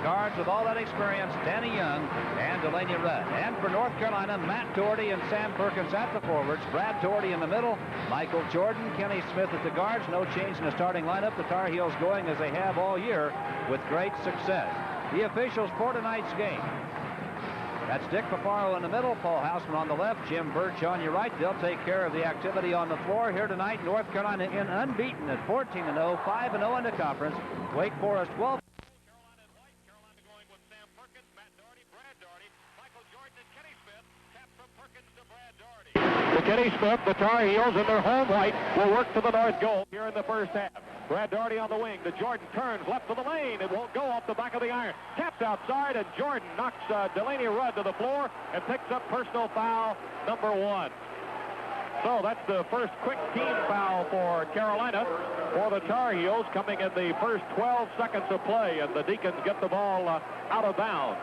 Cards with all that experience, Danny Young and Delaney Rudd. And for North Carolina, Matt Doherty and Sam Perkins at the forwards. Brad Doherty in the middle. Michael Jordan, Kenny Smith at the guards. No change in the starting lineup. The Tar Heels going as they have all year with great success. The officials for tonight's game. That's Dick Paparo in the middle, Paul Houseman on the left, Jim Birch on your right. They'll take care of the activity on the floor here tonight. North Carolina in unbeaten at 14-0, 5-0 in the conference. Wake Forest 12. Carolina in white. Carolina going with Sam Perkins, Matt Doherty, Brad Doherty, Michael Jordan, and Kenny Smith. Tap from Perkins to Brad Doherty. To Kenny Smith, the Tar Heels in their home white will work to the north goal here in the first half. Brad Doherty on the wing. The Jordan turns left to the lane. It won't go off the back of the iron. Taps outside, and Jordan knocks Delaney Rudd to the floor and picks up personal foul number 1. So that's the first quick team foul for Carolina. For the Tar Heels coming in the first 12 seconds of play, and the Deacons get the ball out of bounds.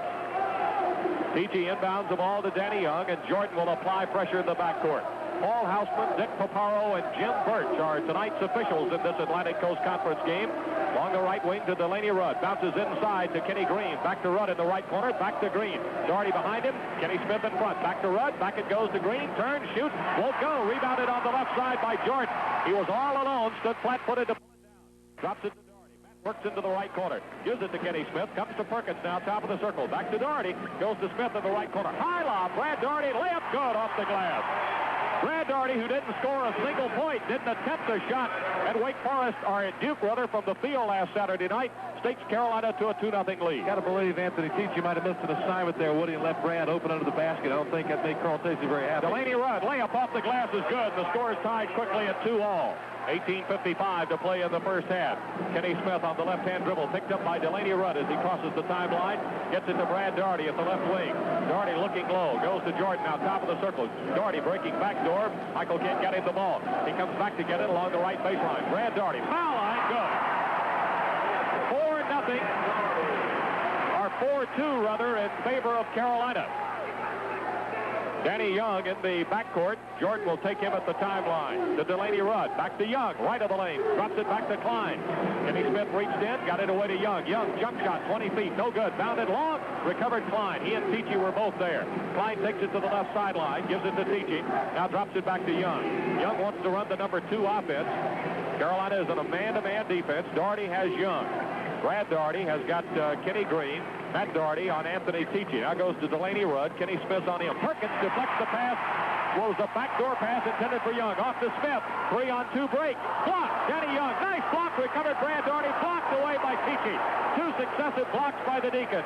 PG inbounds the ball to Danny Young, and Jordan will apply pressure in the backcourt. Paul Houseman, Dick Paparo, and Jim Birch are tonight's officials in this Atlantic Coast Conference game. Along the right wing to Delaney Rudd. Bounces inside to Kenny Green. Back to Rudd in the right corner. Back to Green. Doherty behind him. Kenny Smith in front. Back to Rudd. Back it goes to Green. Turns, shoots. Won't go. Rebounded on the left side by Jordan. He was all alone. Stood flat-footed to pull it down. Drops it to Doherty. Works into the right corner. Gives it to Kenny Smith. Comes to Perkins now. Top of the circle. Back to Doherty. Goes to Smith in the right corner. High lob. Brad Doherty. Layup good off the glass. Brad Doherty, who didn't score a single point, didn't attempt a shot at Wake Forest, or at Duke, rather, from the field last Saturday night, stakes Carolina to a 2-0 lead. Got to believe Anthony Teachy might have missed an assignment there, Woody, and left Brad open under the basket. I don't think that made Carl Tacey very happy. Delaney Rudd, layup off the glass is good. The score is tied quickly at 2-all. 18:55 to play in the first half. Kenny Smith on the left-hand dribble, picked up by Delaney Rudd as he crosses the timeline. Gets it to Brad Doherty at the left wing. Doherty looking low, goes to Jordan now, top of the circle. Doherty breaking backdoor. Michael can't get him the ball. He comes back to get it along the right baseline. Brad Doherty, foul line, good. 4-0, or 4-2 rather, in favor of Carolina. Danny Young in the backcourt. Jordan will take him at the timeline. To Delaney Rudd. Back to Young. Right of the lane. Drops it back to Klein. Kenny Smith reached in. Got it away to Young. Young jump shot. 20 feet. No good. Bounded long. Recovered Klein. He and Teachy were both there. Klein takes it to the left sideline. Gives it to Teachy. Now drops it back to Young. Young wants to run the number 2 offense. Carolina is in a man-to-man defense. Doherty has Young. Brad Doherty has got Kenny Green. Matt Doherty on Anthony Teachy. Now goes to Delaney Rudd. Kenny Smith on him. Perkins deflects the pass. Was a backdoor pass intended for Young. Off to Smith. 3-on-2 break. Blocked. Danny Young. Nice block. Recovered Brad Doherty. Blocked away by Teachy. 2 successive blocks by the Deacons.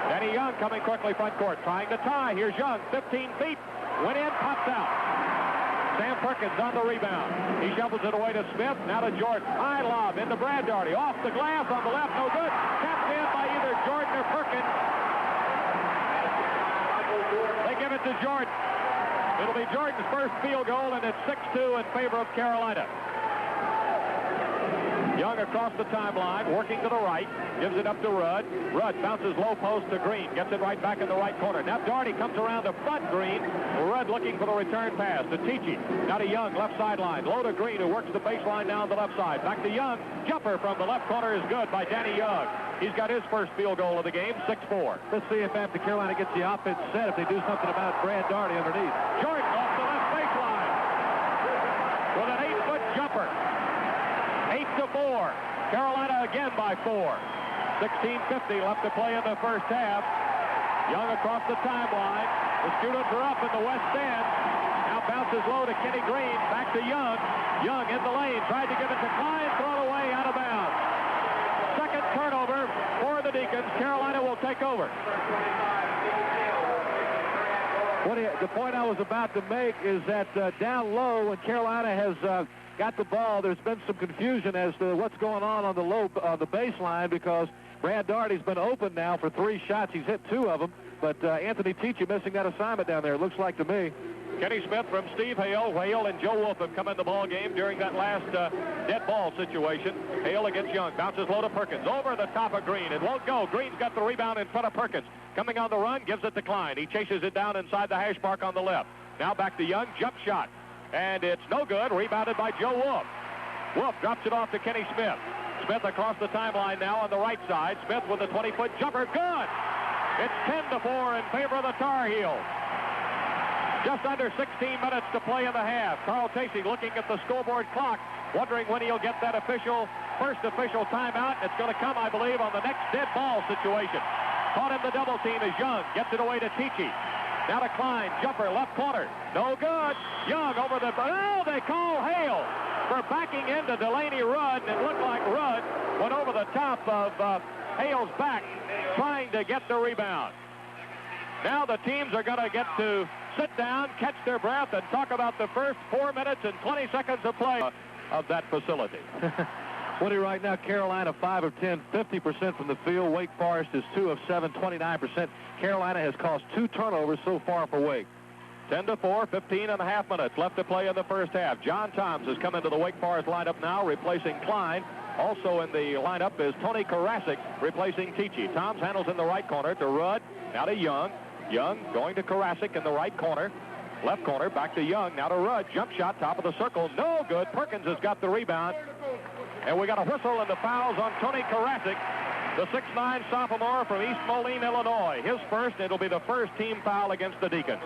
Danny Young coming quickly front court. Trying to tie. Here's Young. 15 feet. Went in. Pops out. Sam Perkins on the rebound. He shovels it away to Smith. Now to Jordan. High lob into Brad Doherty. Off the glass on the left. No good. Tapped in by either Jordan or Perkins. They give it to Jordan. It'll be Jordan's first field goal, and it's 6-2 in favor of Carolina. Young across the timeline, working to the right, gives it up to Rudd. Rudd bounces low post to Green, gets it right back in the right corner. Now Doherty comes around to front Green. Rudd looking for the return pass to Teachy. Now to Young, left sideline. Low to Green, who works the baseline down the left side. Back to Young. Jumper from the left corner is good by Danny Young. He's got his first field goal of the game, 6-4. Let's see if after Carolina gets the offense set, if they do something about Brad Doherty underneath. Jordan off the left baseline with an 8-foot jumper. 8-4. Carolina again by 4. 16:50 left to play in the first half. Young across the timeline. The students are up in the west end. Now bounces low to Kenny Green. Back to Young. Young in the lane. Tried to give it to Klein. Thrown away out of bounds. Second turnover for the Deacons. Carolina will take over. The point I was about to make is that down low, when Carolina has got the ball, there's been some confusion as to what's going on the low, the baseline, because Brad Doherty's been open now for 3 shots. He's hit 2 of them, but Anthony Teachy missing that assignment down there, it looks like to me. Kenny Smith from Steve Hale. Hale and Joe Wolf have come in the ball game during that last dead ball situation. Hale against Young. Bounces low to Perkins. Over the top of Green. It won't go. Green's got the rebound in front of Perkins. Coming on the run, gives it to Klein. He chases it down inside the hash mark on the left. Now back to Young. Jump shot. And it's no good. Rebounded by Joe Wolf. Wolf drops it off to Kenny Smith. Smith across the timeline now on the right side. Smith with the 20-foot jumper. Good! It's 10-4 in favor of the Tar Heels. Just under 16 minutes to play in the half. Carl Tacey looking at the scoreboard clock, wondering when he'll get that first official timeout. It's going to come, I believe, on the next dead ball situation. Caught in the double team as Young gets it away to Tichy. Now to Klein, jumper, left corner. No good. Young over the... Oh, they call Hale for backing into Delaney Rudd, and it looked like Rudd went over the top of Hale's back, trying to get the rebound. Now the teams are going to get to sit down, catch their breath, and talk about the first 4 minutes and 20 seconds of play of that facility. Woody, right now, Carolina 5 of 10, 50% from the field. Wake Forest is 2 of 7, 29%. Carolina has caused 2 turnovers so far for Wake. 10-4, 15.5 minutes left to play in the first half. John Toms has come into the Wake Forest lineup now, replacing Klein. Also in the lineup is Tony Karasik, replacing Tichy. Toms handles in the right corner to Rudd, now to Young. Young going to Karasik in the right corner. Left corner, back to Young, now to Rudd. Jump shot, top of the circle, no good. Perkins has got the rebound. And we got a whistle and the fouls on Tony Karasik, the 6'9 sophomore from East Moline, Illinois. His first, it'll be the first team foul against the Deacons.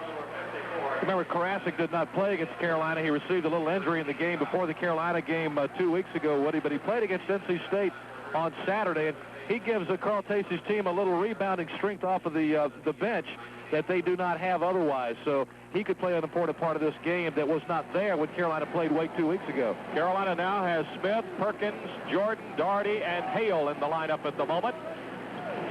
Remember, Karasik did not play against Carolina. He received a little injury in the game before the Carolina game 2 weeks ago, Woody, but he played against NC State on Saturday, and he gives Carl Tacey's team a little rebounding strength off of the bench that they do not have otherwise. So he could play an important part of this game that was not there when Carolina played Wake 2 weeks ago. Carolina now has Smith, Perkins, Jordan, Doherty, and Hale in the lineup at the moment.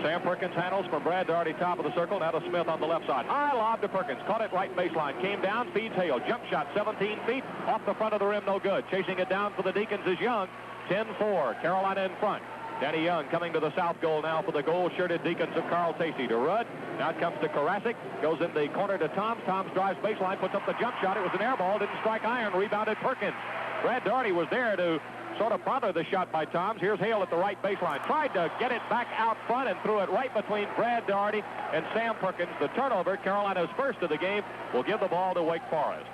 Sam Perkins handles from Brad Doherty, top of the circle. Now to Smith on the left side. High lob to Perkins. Caught it right baseline. Came down, feeds Hale. Jump shot, 17 feet. Off the front of the rim, no good. Chasing it down for the Deacons is Young. 10-4. Carolina in front. Danny Young coming to the south goal now for the gold-shirted Deacons of Carl Tacey. To Rudd. Now it comes to Karasik. Goes in the corner to Toms. Toms drives baseline, puts up the jump shot. It was an air ball. Didn't strike iron. Rebounded Perkins. Brad Doherty was there to sort of bother the shot by Toms. Here's Hale at the right baseline. Tried to get it back out front and threw it right between Brad Doherty and Sam Perkins. The turnover, Carolina's first of the game, will give the ball to Wake Forest.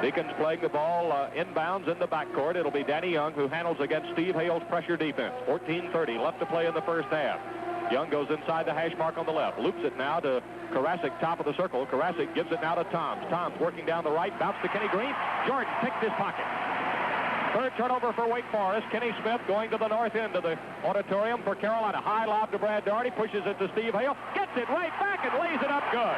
Deacons playing the ball inbounds in the backcourt. It'll be Danny Young who handles against Steve Hale's pressure defense. 14:30 left to play in the first half. Young goes inside the hash mark on the left. Loops it now to Karasik, top of the circle. Karasik gives it now to Toms. Toms working down the right. Bounce to Kenny Green. Jordan picked his pocket. Third turnover for Wake Forest. Kenny Smith going to the north end of the auditorium for Carolina. High lob to Brad Doherty. Pushes it to Steve Hale. Gets it right back and lays it up good.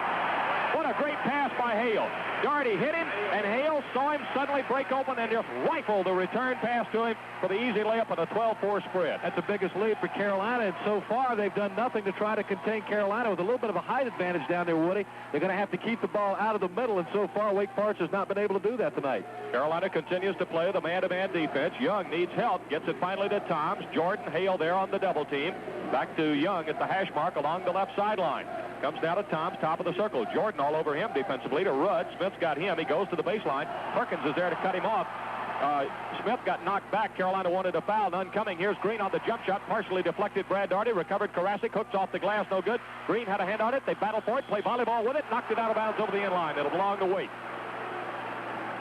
What a great pass by Hale. Doherty hit him, and Hale saw him suddenly break open and just rifled the return pass to him for the easy layup and a 12-4 spread. That's the biggest lead for Carolina, and so far they've done nothing to try to contain Carolina with a little bit of a height advantage down there, Woody. They're going to have to keep the ball out of the middle, and so far Wake Forest has not been able to do that tonight. Carolina continues to play the man-to-man defense. Young needs help. Gets it finally to Toms. Jordan, Hale there on the double team. Back to Young at the hash mark along the left sideline. Comes down to Toms, top of the circle. Jordan all over him defensively to Rudd. Smith's got him. He goes to the baseline. Perkins is there to cut him off. Smith got knocked back. Carolina wanted a foul. None coming. Here's Green on the jump shot. Partially deflected. Brad Doherty recovered. Karasik hooks off the glass. No good. Green had a hand on it. They battle for it. Play volleyball with it. Knocked it out of bounds over the end line. It'll belong to Wake.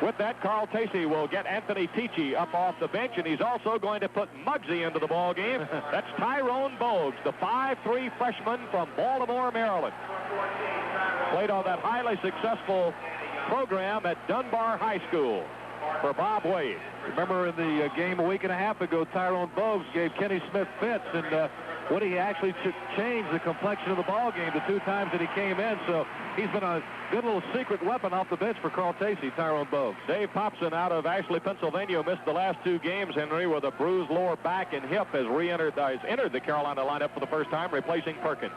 With that, Carl Tacey will get Anthony Tichy up off the bench, and he's also going to put Muggsy into the ball game. That's Tyrone Bogues, the 5'3 freshman from Baltimore, Maryland. Played on that highly successful program at Dunbar High School for Bob Wade. Remember in the game a week and a half ago, Tyrone Bogues gave Kenny Smith fits, and Woody actually changed the complexion of the ball game the 2 times that he came in, so he's been a good little secret weapon off the bench for Carl Tacey, Tyrone Bogues. Dave Popson out of Ashley, Pennsylvania, missed the last 2 games, Henry, with a bruised lower back and hip, has entered the Carolina lineup for the first time, replacing Perkins.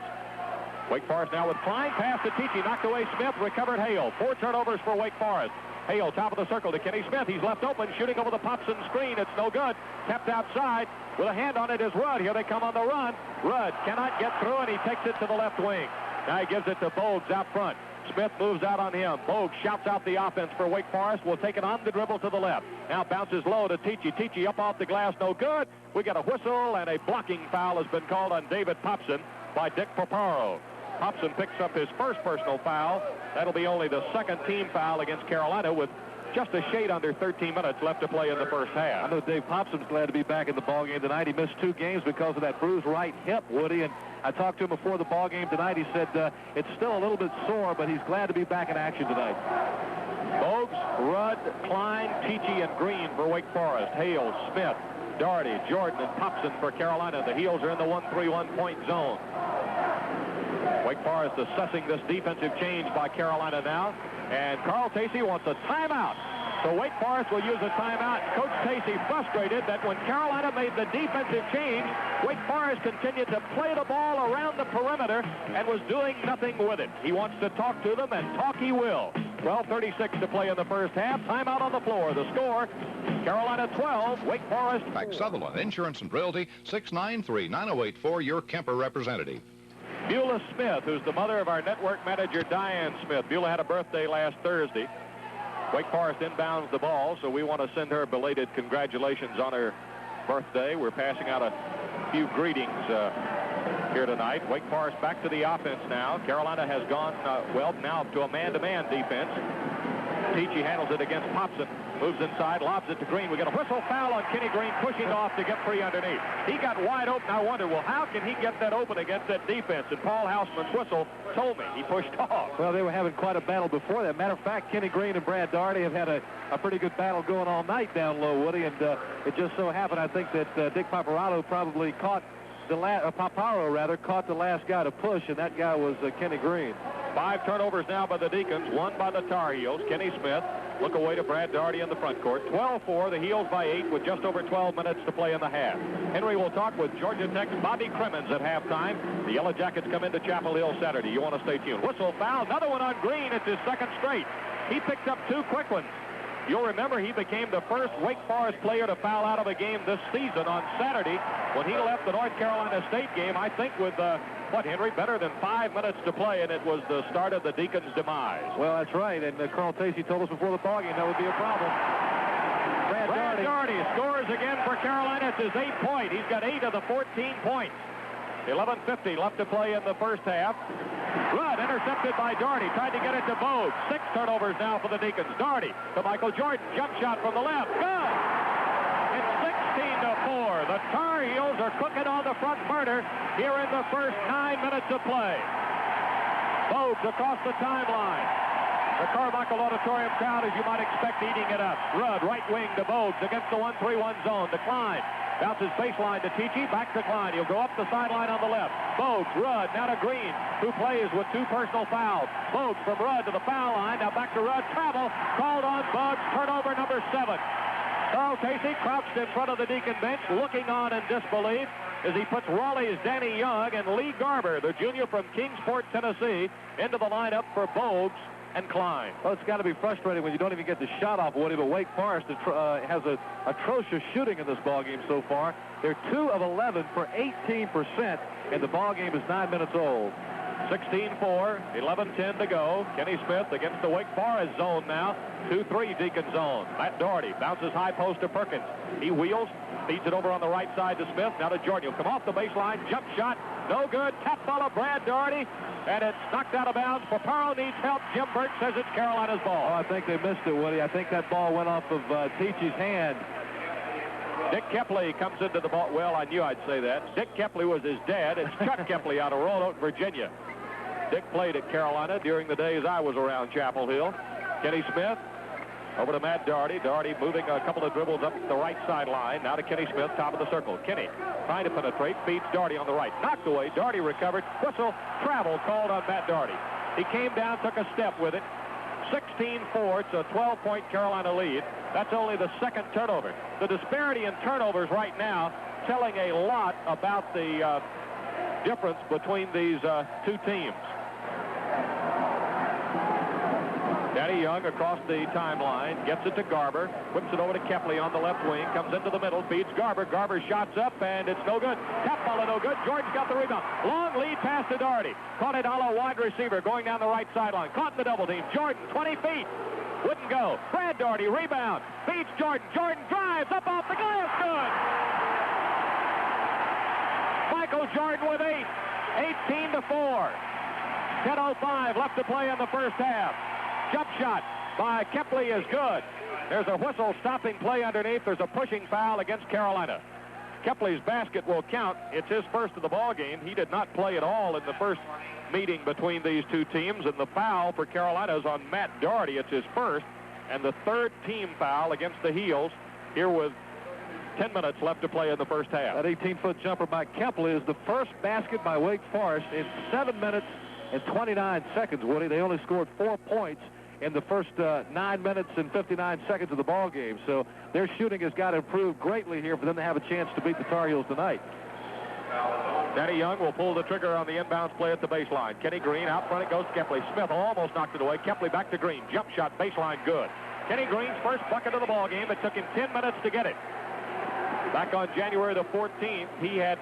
Wake Forest now with Klein, pass to Tichy, knocked away Smith, recovered Hale. 4 turnovers for Wake Forest. Hale, top of the circle to Kenny Smith. He's left open, shooting over the Popson screen. It's no good. Kept outside. With a hand on it is Rudd. Here they come on the run. Rudd cannot get through, and he takes it to the left wing. Now he gives it to Bogues out front. Smith moves out on him. Bogues shouts out the offense for Wake Forest. Will take it on the dribble to the left. Now bounces low to Tichy. Tichy up off the glass. No good. We got a whistle, and a blocking foul has been called on David Popson by Dick Paparo. Popson picks up his first personal foul. That'll be only the second team foul against Carolina, with just a shade under 13 minutes left to play in the first half. I know Dave Popson's glad to be back in the ballgame tonight. He missed 2 games because of that bruised right hip, Woody, and I talked to him before the ballgame tonight. He said it's still a little bit sore, but he's glad to be back in action tonight. Bogues, Rudd, Klein, Tichy, and Green for Wake Forest. Hales, Smith, Doherty, Jordan, and Popson for Carolina. The Heels are in the 1-3-1 point zone. Wake Forest assessing this defensive change by Carolina now. And Carl Tacey wants a timeout. So Wake Forest will use a timeout. Coach Tacey frustrated that when Carolina made the defensive change, Wake Forest continued to play the ball around the perimeter and was doing nothing with it. He wants to talk to them, and talk he will. 12:36 to play in the first half. Timeout on the floor. The score, Carolina 12, Wake Forest. Mac Sutherland, Insurance and Realty, 693-9084, your Kemper representative. Beulah Smith, who's the mother of our network manager, Diane Smith. Beulah had a birthday last Thursday. Wake Forest inbounds the ball, so we want to send her belated congratulations on her birthday. We're passing out a few greetings here tonight. Wake Forest back to the offense now. Carolina has gone, now to a man-to-man defense. Tichy handles it against Popson. Moves inside, lobs it to Green. We get a whistle foul on Kenny Green, pushing off to get free underneath. He got wide open. I wonder, well, how can he get that open against that defense? And Paul Houseman's whistle told me he pushed off. Well, they were having quite a battle before that. Matter of fact, Kenny Green and Brad Doherty have had a pretty good battle going all night down low, Woody. And it just so happened, I think, that Dick Paparazzo probably caught Paparo caught the last guy to push, and that guy was Kenny Green. 5 turnovers now by the Deacons, 1 by the Tar Heels. Kenny Smith, look away to Brad Doherty in the front court. 12-4, the Heels by 8 with just over 12 minutes to play in the half. Henry will talk with Georgia Tech's Bobby Crimmins at halftime. The Yellow Jackets come into Chapel Hill Saturday. You want to stay tuned. Whistle foul, another one on Green. It's his second straight. He picked up 2 quick ones. You'll remember he became the first Wake Forest player to foul out of a game this season on Saturday when he left the North Carolina State game, I think with, Henry, better than 5 minutes to play, and it was the start of the Deacons' demise. Well, that's right, and Carl Tacey told us before the ballgame that would be a problem. Brad Doherty scores again for Carolina. It's his 8th point. He's got 8 of the 14 points. 11:50 left to play in the first half. Rudd intercepted by Doherty. Tried to get it to Bogues. 6 turnovers now for the Deacons. Doherty to Michael Jordan. Jump shot from the left. Good! It's 16-4. The Tar Heels are cooking on the front burner here in the first 9 minutes of play. Bogues across the timeline. The Carmichael Auditorium crowd, as you might expect, eating it up. Rudd, right wing to Bogues against the 1-3-1 zone. To Klein. Bounces baseline to Tichy, back to Klein. He'll go up the sideline on the left. Bogues, Rudd, now to Green, who plays with 2 personal fouls. Bogues from Rudd to the foul line, now back to Rudd. Travel, called on Bogues, turnover number 7. Carl Tacey crouched in front of the Deacon bench, looking on in disbelief as he puts Raleigh's Danny Young and Lee Garber, the junior from Kingsport, Tennessee, into the lineup for Bogues and Klein. Well, it's got to be frustrating when you don't even get the shot off, Woody, but Wake Forest has a atrocious shooting in this ballgame so far. They're 2 of 11 for 18%, and the ballgame is 9 minutes old. 16-4, 11-10 to go. Kenny Smith against the Wake Forest zone now. 2-3 Deacon zone. Matt Doherty bounces high post to Perkins. He wheels, feeds it over on the right side to Smith. Now to Jordan. He'll come off the baseline. Jump shot. No good. Tap ball of Brad Doherty. And it's knocked out of bounds. Paparo needs help. Jim Burt says it's Carolina's ball. Oh, I think they missed it, Woody. I think that ball went off of Tichy's hand. Dick Kepley comes into the ball. Well, I knew I'd say that. Dick Kepley was his dad. It's Chuck Kepley out of Roanoke, Virginia. Dick played at Carolina during the days I was around Chapel Hill. Kenny Smith over to Matt Doherty. Doherty moving a couple of dribbles up the right sideline. Now to Kenny Smith, top of the circle. Kenny trying to penetrate, feeds Doherty on the right. Knocked away. Doherty recovered. Whistle, travel called on Matt Doherty. He came down, took a step with it. 16-4. It's a 12-point Carolina lead. That's only the 2nd turnover. The disparity in turnovers right now telling a lot about the difference between these 2 teams. Danny Young across the timeline, gets it to Garber, whips it over to Kepley on the left wing, comes into the middle, feeds Garber. Garber shots up, and it's no good. Tap ball, no good. Jordan's got the rebound. Long lead pass to Doherty. Caught it a la wide receiver going down the right sideline. Caught in the double team. Jordan, 20 feet. Wouldn't go. Brad Doherty, rebound. Feeds Jordan. Jordan drives up off the glass. Good. Michael Jordan with 8. 18-4. 10:05 left to play in the first half. Jump shot. by Kepley is good. There's a whistle stopping play underneath. There's a pushing foul against Carolina. Kepley's basket will count. It's his first of the ball game. He did not play at all in the first meeting between these two teams, and the foul for Carolina is on Matt Doherty. It's his first, and the third team foul against the Heels here with 10 minutes left to play in the first half. That 18-foot jumper by Kepley is the first basket by Wake Forest in 7 minutes and 29 seconds, Woody. They only scored 4 points in the first 9 minutes and 59 seconds of the ball game. So their shooting has got to improve greatly here for them to have a chance to beat the Tar Heels tonight. Danny Young will pull the trigger on the inbounds play at the baseline. Kenny Green out front. It goes to Kepley. Smith almost knocked it away. Kepley back to Green. Jump shot, baseline, good. Kenny Green's first bucket of the ball game. It took him 10 minutes to get it. Back on January the 14th, he had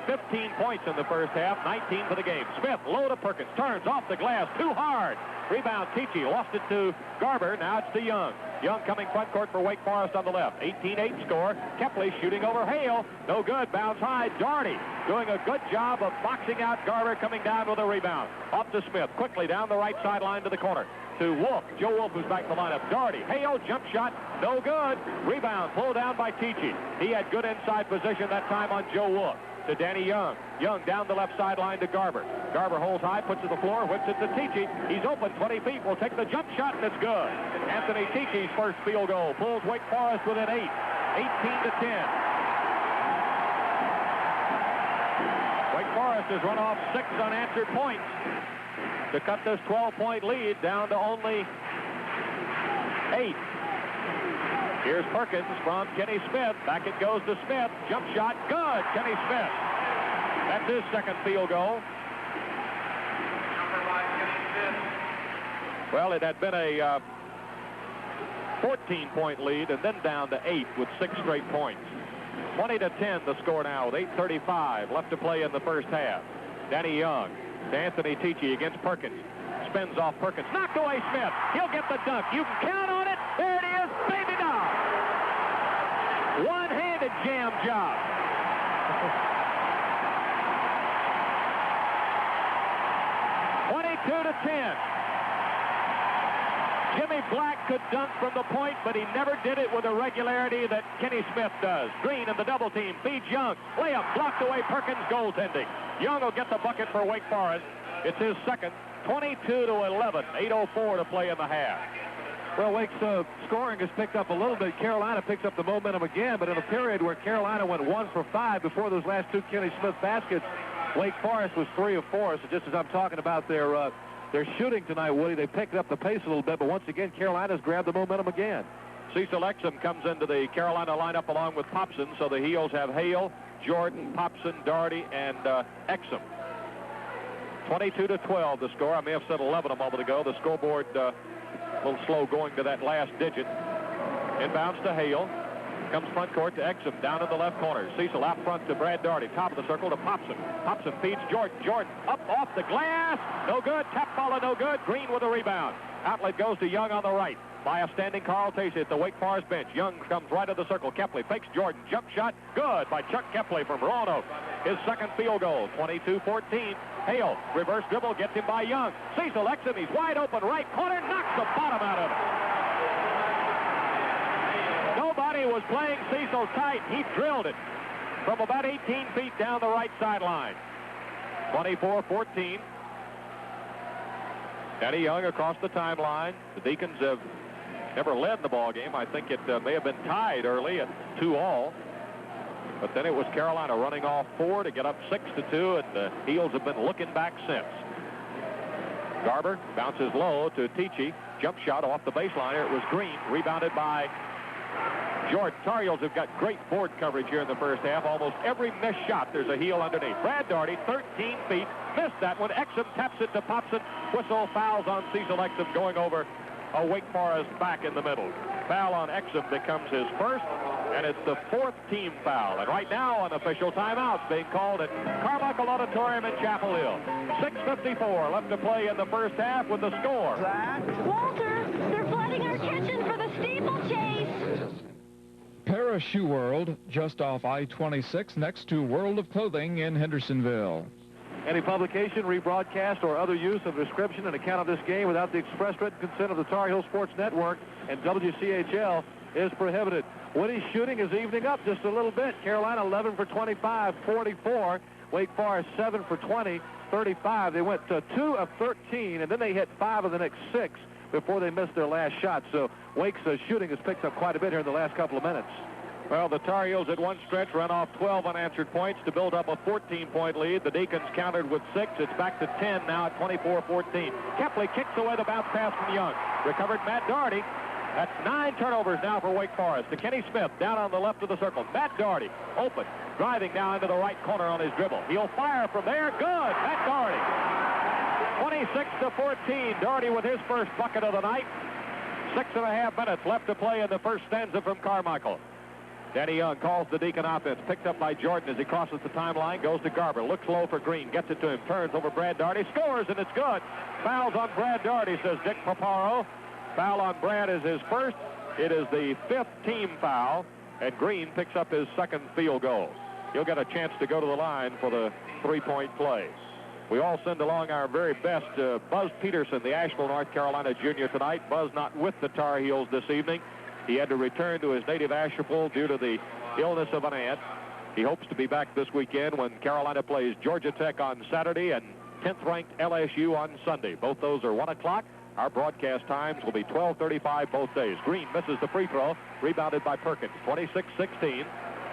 15 points in the first half, 19 for the game. Smith, low to Perkins, turns off the glass, too hard. Rebound, Tichy, lost it to Garber. Now it's to Young. Young coming front court for Wake Forest on the left. 18-8 score. Kepley shooting over Hale. No good. Bounce high. Doherty doing a good job of boxing out Garber, coming down with a rebound. Off to Smith. Quickly down the right sideline to the corner. To Wolf. Joe Wolf, who's back in the lineup. Doherty. Hale, jump shot. No good. Rebound pulled down by Tichy. He had good inside position that time on Joe Wolf. To Danny Young. Young down the left sideline to Garber. Garber holds high, puts it to the floor, whips it to Tichy. He's open 20 feet. Will take the jump shot, and it's good. Anthony Tichy's first field goal pulls Wake Forest within 8. 18-10. Wake Forest has run off 6 unanswered points to cut this 12-point lead down to only 8. Here's Perkins from Kenny Smith. Back it goes to Smith. Jump shot, good. Kenny Smith. That's his second field goal. Well, it had been a 14-point lead and then down to 8 with 6 straight points. 20-10 the score now with 8:35 left to play in the first half. Danny Young to Anthony Tichy against Perkins. Spins off Perkins. Knocked away Smith. He'll get the dunk. You can count on it. There it is. Baby doll. One-handed jam job. to 10. Jimmy Black could dunk from the point, but he never did it with the regularity that Kenny Smith does. Green in the double team, feeds Young. Layup blocked away, Perkins goaltending. Young will get the bucket for Wake Forest. It's his second, 22-11, 8:04 to play in the half. Well, Wake's scoring has picked up a little bit. Carolina picks up the momentum again, but in a period where Carolina went 1 for 5 before those last two Kenny Smith baskets, Wake Forest was 3 of 4. So just as I'm talking about their shooting tonight, Woody, they picked up the pace a little bit, but once again, Carolina's grabbed the momentum again. Cecil Exum comes into the Carolina lineup along with Popson, so the Heels have Hale, Jordan, Popson, Doherty, and Exum. 22-12 the score. I may have said 11 a moment ago. The scoreboard a little slow going to that last digit. Inbounds to Hale. Comes front court to Exum, down in the left corner. Cecil out front to Brad Doherty. Top of the circle to Popson. Popson feeds Jordan. Jordan up off the glass. No good. Tap follow, no good. Green with a rebound. Outlet goes to Young on the right. By a standing Carl Tacey at the Wake Forest bench. Young comes right of the circle. Kepley fakes Jordan. Jump shot. Good by Chuck Kepley from Roanoke. His second field goal. 22-14. Hale, reverse dribble, gets him by Young. Cecil Exum, he's wide open right corner. Knocks the bottom out of it. Nobody was playing Cecil tight. He drilled it from about 18 feet down the right sideline. 24-14. Danny Young across the timeline. The Deacons have never led the ball game. I think it may have been tied early at 2-all. But then it was Carolina running off 4 to get up 6-2, and the Heels have been looking back since. Garber bounces low to Tichy. Jump shot off the baseline. It was Green, rebounded by Jordan. Tar Heels have got great board coverage here in the first half. Almost every missed shot, there's a heel underneath. Brad Doherty, 13 feet, missed that one. Exum taps it to Popson. Whistle, fouls on Cecil Exum, going over a Wake Forest back in the middle. Foul on Exum becomes his first, and it's the 4th team foul. And right now, an official timeout being called at Carmichael Auditorium in Chapel Hill. 6:54 left to play in the first half with the score. Walter, they're flooding our kitchen for the steeplechase. Parachute World, just off I-26 next to World of Clothing in Hendersonville. Any publication, rebroadcast, or other use of description and account of this game without the express written consent of the Tar Heel Sports Network and WCHL is prohibited. Woody's shooting is evening up just a little bit. Carolina 11 for 25, 44. Wake Forest 7 for 20, 35. They went 2 of 13, and then they hit 5 of the next 6 before they missed their last shot. So Wake's shooting has picked up quite a bit here in the last couple of minutes. Well, the Tar Heels at one stretch ran off 12 unanswered points to build up a 14-point lead. The Deacons countered with 6. It's back to 10 now at 24-14. Kepley kicks away the bounce pass from Young. Recovered Matt Doherty. That's 9 turnovers now for Wake Forest. To Kenny Smith down on the left of the circle. Matt Doherty open, driving down into the right corner on his dribble. He'll fire from there. Good. Matt Doherty. 26-14. Doherty with his first bucket of the night. 6.5 minutes left to play in the first stanza from Carmichael. Danny Young calls the Deacon offense. Picked up by Jordan as he crosses the timeline. Goes to Garber. Looks low for Green. Gets it to him. Turns over Brad Doherty. Scores, and it's good. Fouls on Brad Doherty, says Dick Paparo. Foul on Brad is his first. It is the 5th team foul, and Green picks up his second field goal. He'll get a chance to go to the line for the 3-point play. We all send along our very best to Buzz Peterson, the Asheville, North Carolina junior tonight. Buzz not with the Tar Heels this evening. He had to return to his native Asheville due to the illness of an aunt. He hopes to be back this weekend when Carolina plays Georgia Tech on Saturday and 10th-ranked LSU on Sunday. Both those are 1 o'clock. Our broadcast times will be 12:35 both days. Green misses the free throw, rebounded by Perkins. 26-16,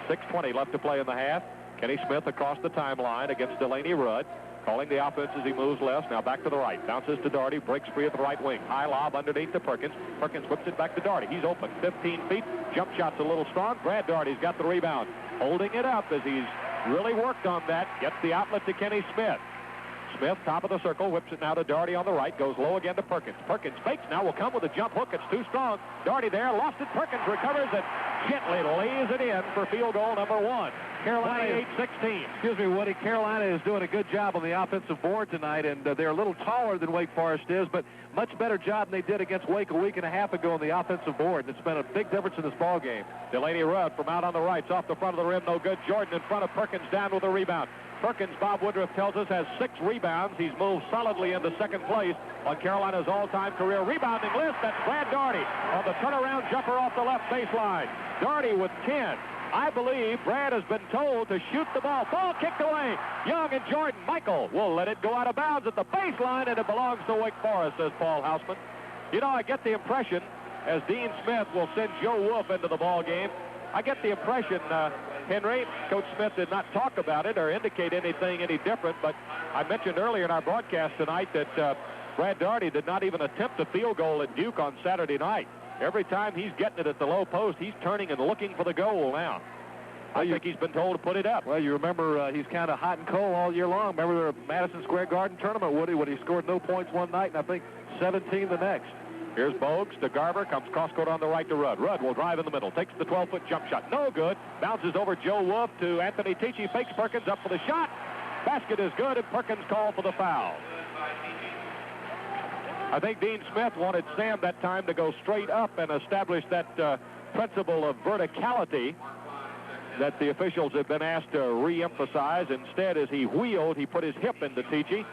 6:20 left to play in the half. Kenny Smith across the timeline against Delaney Rudd. Calling the offense as he moves left. Now back to the right. Bounces to Doherty. Breaks free at the right wing. High lob underneath to Perkins. Perkins whips it back to Doherty. He's open. 15 feet. Jump shot's a little strong. Brad Doherty's got the rebound. Holding it up as he's really worked on that. Gets the outlet to Kenny Smith. Smith, top of the circle, whips it now to Doherty on the right. Goes low again to Perkins. Perkins fakes now. Will come with a jump hook. It's too strong. Doherty there. Lost it. Perkins recovers it. Gently lays it in for field goal number 1. Carolina 8-16. Excuse me, Woody. Carolina is doing a good job on the offensive board tonight, and they're a little taller than Wake Forest is, but much better job than they did against Wake a week and a half ago on the offensive board. And it's been a big difference in this ball game. Delaney Rudd from out on the right. It's off the front of the rim. No good. Jordan in front of Perkins down with a rebound. Perkins, Bob Woodruff tells us, has 6 rebounds. He's moved solidly into second place on Carolina's all-time career rebounding list. That's Brad Doherty on the turnaround jumper off the left baseline. Doherty with 10. I believe Brad has been told to shoot the ball. Ball kicked away. Young and Jordan. Michael will let it go out of bounds at the baseline, and it belongs to Wake Forest, says Paul Hausman. You know, I get the impression, as Dean Smith will send Joe Wolf into the ball game, I get the impression, Henry, Coach Smith did not talk about it or indicate anything any different, but I mentioned earlier in our broadcast tonight that Brad Doherty did not even attempt a field goal at Duke on Saturday night. Every time he's getting it at the low post, he's turning and looking for the goal now. I think he's been told to put it up. Well, you remember he's kind of hot and cold all year long. Remember the Madison Square Garden tournament, Woody, when he scored no points one night and I think 17 the next. Here's Bogues to Garber, comes cross-court on the right to Rudd. Rudd will drive in the middle, takes the 12-foot jump shot. No good. Bounces over Joe Wolf to Anthony Tichy, fakes Perkins up for the shot. Basket is good, and Perkins called for the foul. I think Dean Smith wanted Sam that time to go straight up and establish that principle of verticality that the officials have been asked to re-emphasize. Instead, as he wheeled, he put his hip into Tichy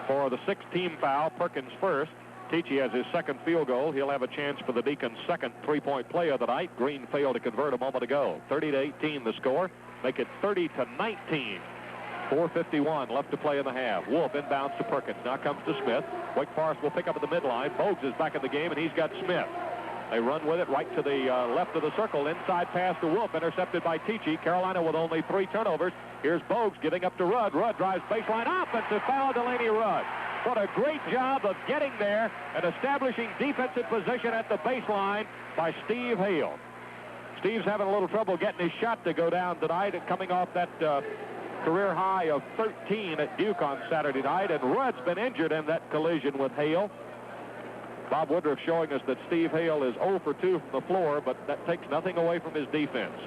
for the 6th team foul, Perkins first. Tichy has his second field goal. He'll have a chance for the Deacons' second 3-point play of the night. Green failed to convert a moment ago. 30-18 the score. Make it 30-19. 4:51 left to play in the half. Wolf inbounds to Perkins. Now comes to Smith. Wake Forest will pick up at the midline. Bogues is back in the game, and he's got Smith. They run with it right to the left of the circle. Inside pass to Wolf, intercepted by Tichy. Carolina with only 3 turnovers. Here's Bogues getting up to Rudd. Rudd drives baseline. Offensive foul, Delaney Rudd. What a great job of getting there and establishing defensive position at the baseline by Steve Hale. Steve's having a little trouble getting his shot to go down tonight, coming off that career high of 13 at Duke on Saturday night, and Rudd's been injured in that collision with Hale. Bob Woodruff showing us that Steve Hale is 0 for 2 from the floor, but that takes nothing away from his defense.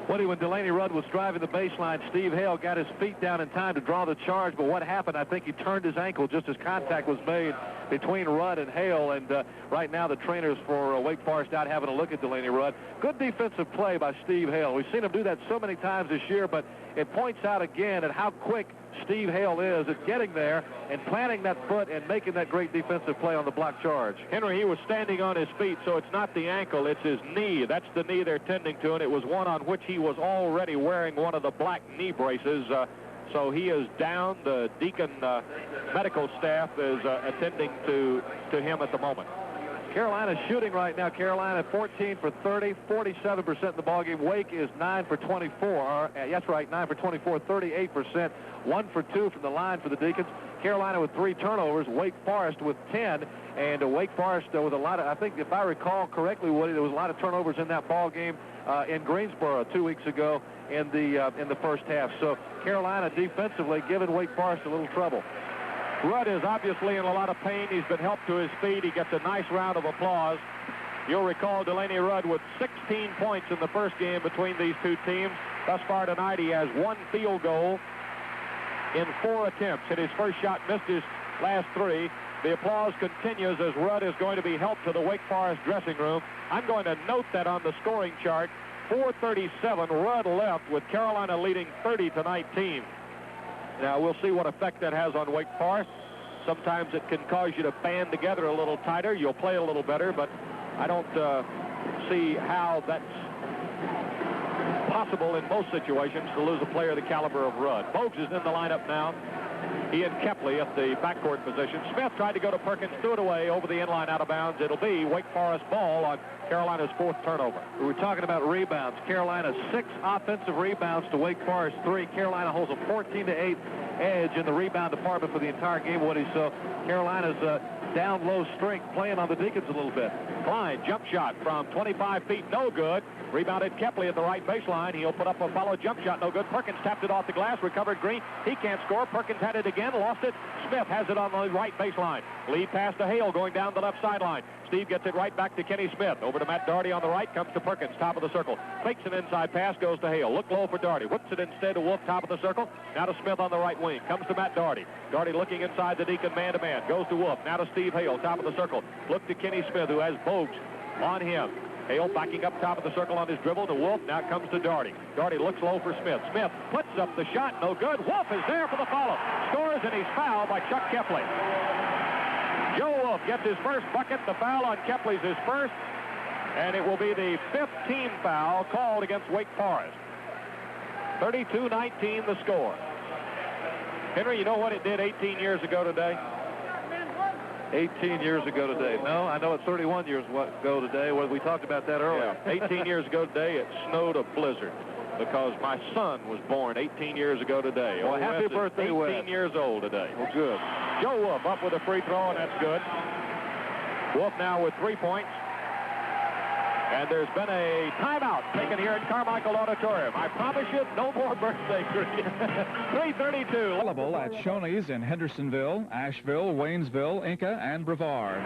Woody, when Delaney Rudd was driving the baseline, Steve Hale got his feet down in time to draw the charge, but what happened, I think he turned his ankle just as contact was made between Rudd and Hale, and right now the trainers for Wake Forest out having a look at Delaney Rudd. Good defensive play by Steve Hale. We've seen him do that so many times this year, but it points out again at how quick Steve Hale is at getting there and planting that foot and making that great defensive play on the block charge. Henry, he was standing on his feet, so it's not the ankle, it's his knee. That's the knee they're tending to, and it was one on which he was already wearing one of the black knee braces. So he is down. The Deacon medical staff is attending to him at the moment. Carolina's shooting right now. Carolina 14 for 30, 47% in the ballgame. Wake is 9 for 24. That's right, 9 for 24, 38%. 1 for 2 from the line for the Deacons. Carolina with 3 turnovers. Wake Forest with 10. And Wake Forest with a lot of, I think if I recall correctly, Woody, there was a lot of turnovers in that ball game in Greensboro 2 weeks ago in the first half. So Carolina defensively giving Wake Forest a little trouble. Rudd is obviously in a lot of pain. He's been helped to his feet. He gets a nice round of applause. You'll recall Delaney Rudd with 16 points in the first game between these two teams. Thus far tonight, he has 1 field goal in 4 attempts. Hit his first shot, missed his last 3. The applause continues as Rudd is going to be helped to the Wake Forest dressing room. I'm going to note that on the scoring chart, 4:37, Rudd left with Carolina leading 30-19. Now, we'll see what effect that has on Wake Forest. Sometimes it can cause you to band together a little tighter. You'll play a little better, but I don't see how that's possible in most situations to lose a player the caliber of Rudd. Bogues is in the lineup now. He and Kepley at the backcourt position. Smith tried to go to Perkins, threw it away over the inline out of bounds. It'll be Wake Forest ball on Carolina's 4th turnover. We were talking about rebounds. Carolina 6 offensive rebounds to Wake Forest 3. Carolina holds a 14-8 edge in the rebound department for the entire game, Woody. So Carolina's down low strength playing on the Deacons a little bit. Klein, jump shot from 25 feet, no good. Rebounded Kepley at the right baseline. He'll put up a follow jump shot, no good. Perkins tapped it off the glass, recovered Green. He can't score. Perkins had it again, lost it. Smith has it on the right baseline. Lead pass to Hale going down the left sideline. Steve gets it right back to Kenny Smith. Over to Matt Doherty on the right, comes to Perkins, top of the circle. Fakes an inside pass, goes to Hale. Look low for Doherty. Whips it instead to Wolf, top of the circle. Now to Smith on the right wing. Comes to Matt Doherty. Doherty looking inside the Deacon man-to-man. Goes to Wolf. Now to Steve Hale, top of the circle. Look to Kenny Smith, who has Bogues on him. Hale backing up top of the circle on his dribble to Wolf. Now comes to Doherty. Doherty looks low for Smith. Smith puts up the shot. No good. Wolf is there for the follow. Scores, and he's fouled by Chuck Kepley. Joe Wolf gets his first bucket. The foul on Kepley's his first. And it will be the 5th team foul called against Wake Forest. 32-19 the score. Henry, you know what it did 18 years ago today? 18 years ago today. No, I know it's 31 years ago today. Well, we talked about that earlier. Yeah. 18 years ago today, it snowed a blizzard because my son was born 18 years ago today. Well, happy birthday, 18 Wes. years old today. Well, good. Joe Wolf up with a free throw, and that's good. Wolf now with 3 points. And there's been a timeout taken here at Carmichael Auditorium. I promise you, no more birthday greeting. 3:32. Available at Shoney's in Hendersonville, Asheville, Waynesville, Inca, and Brevard.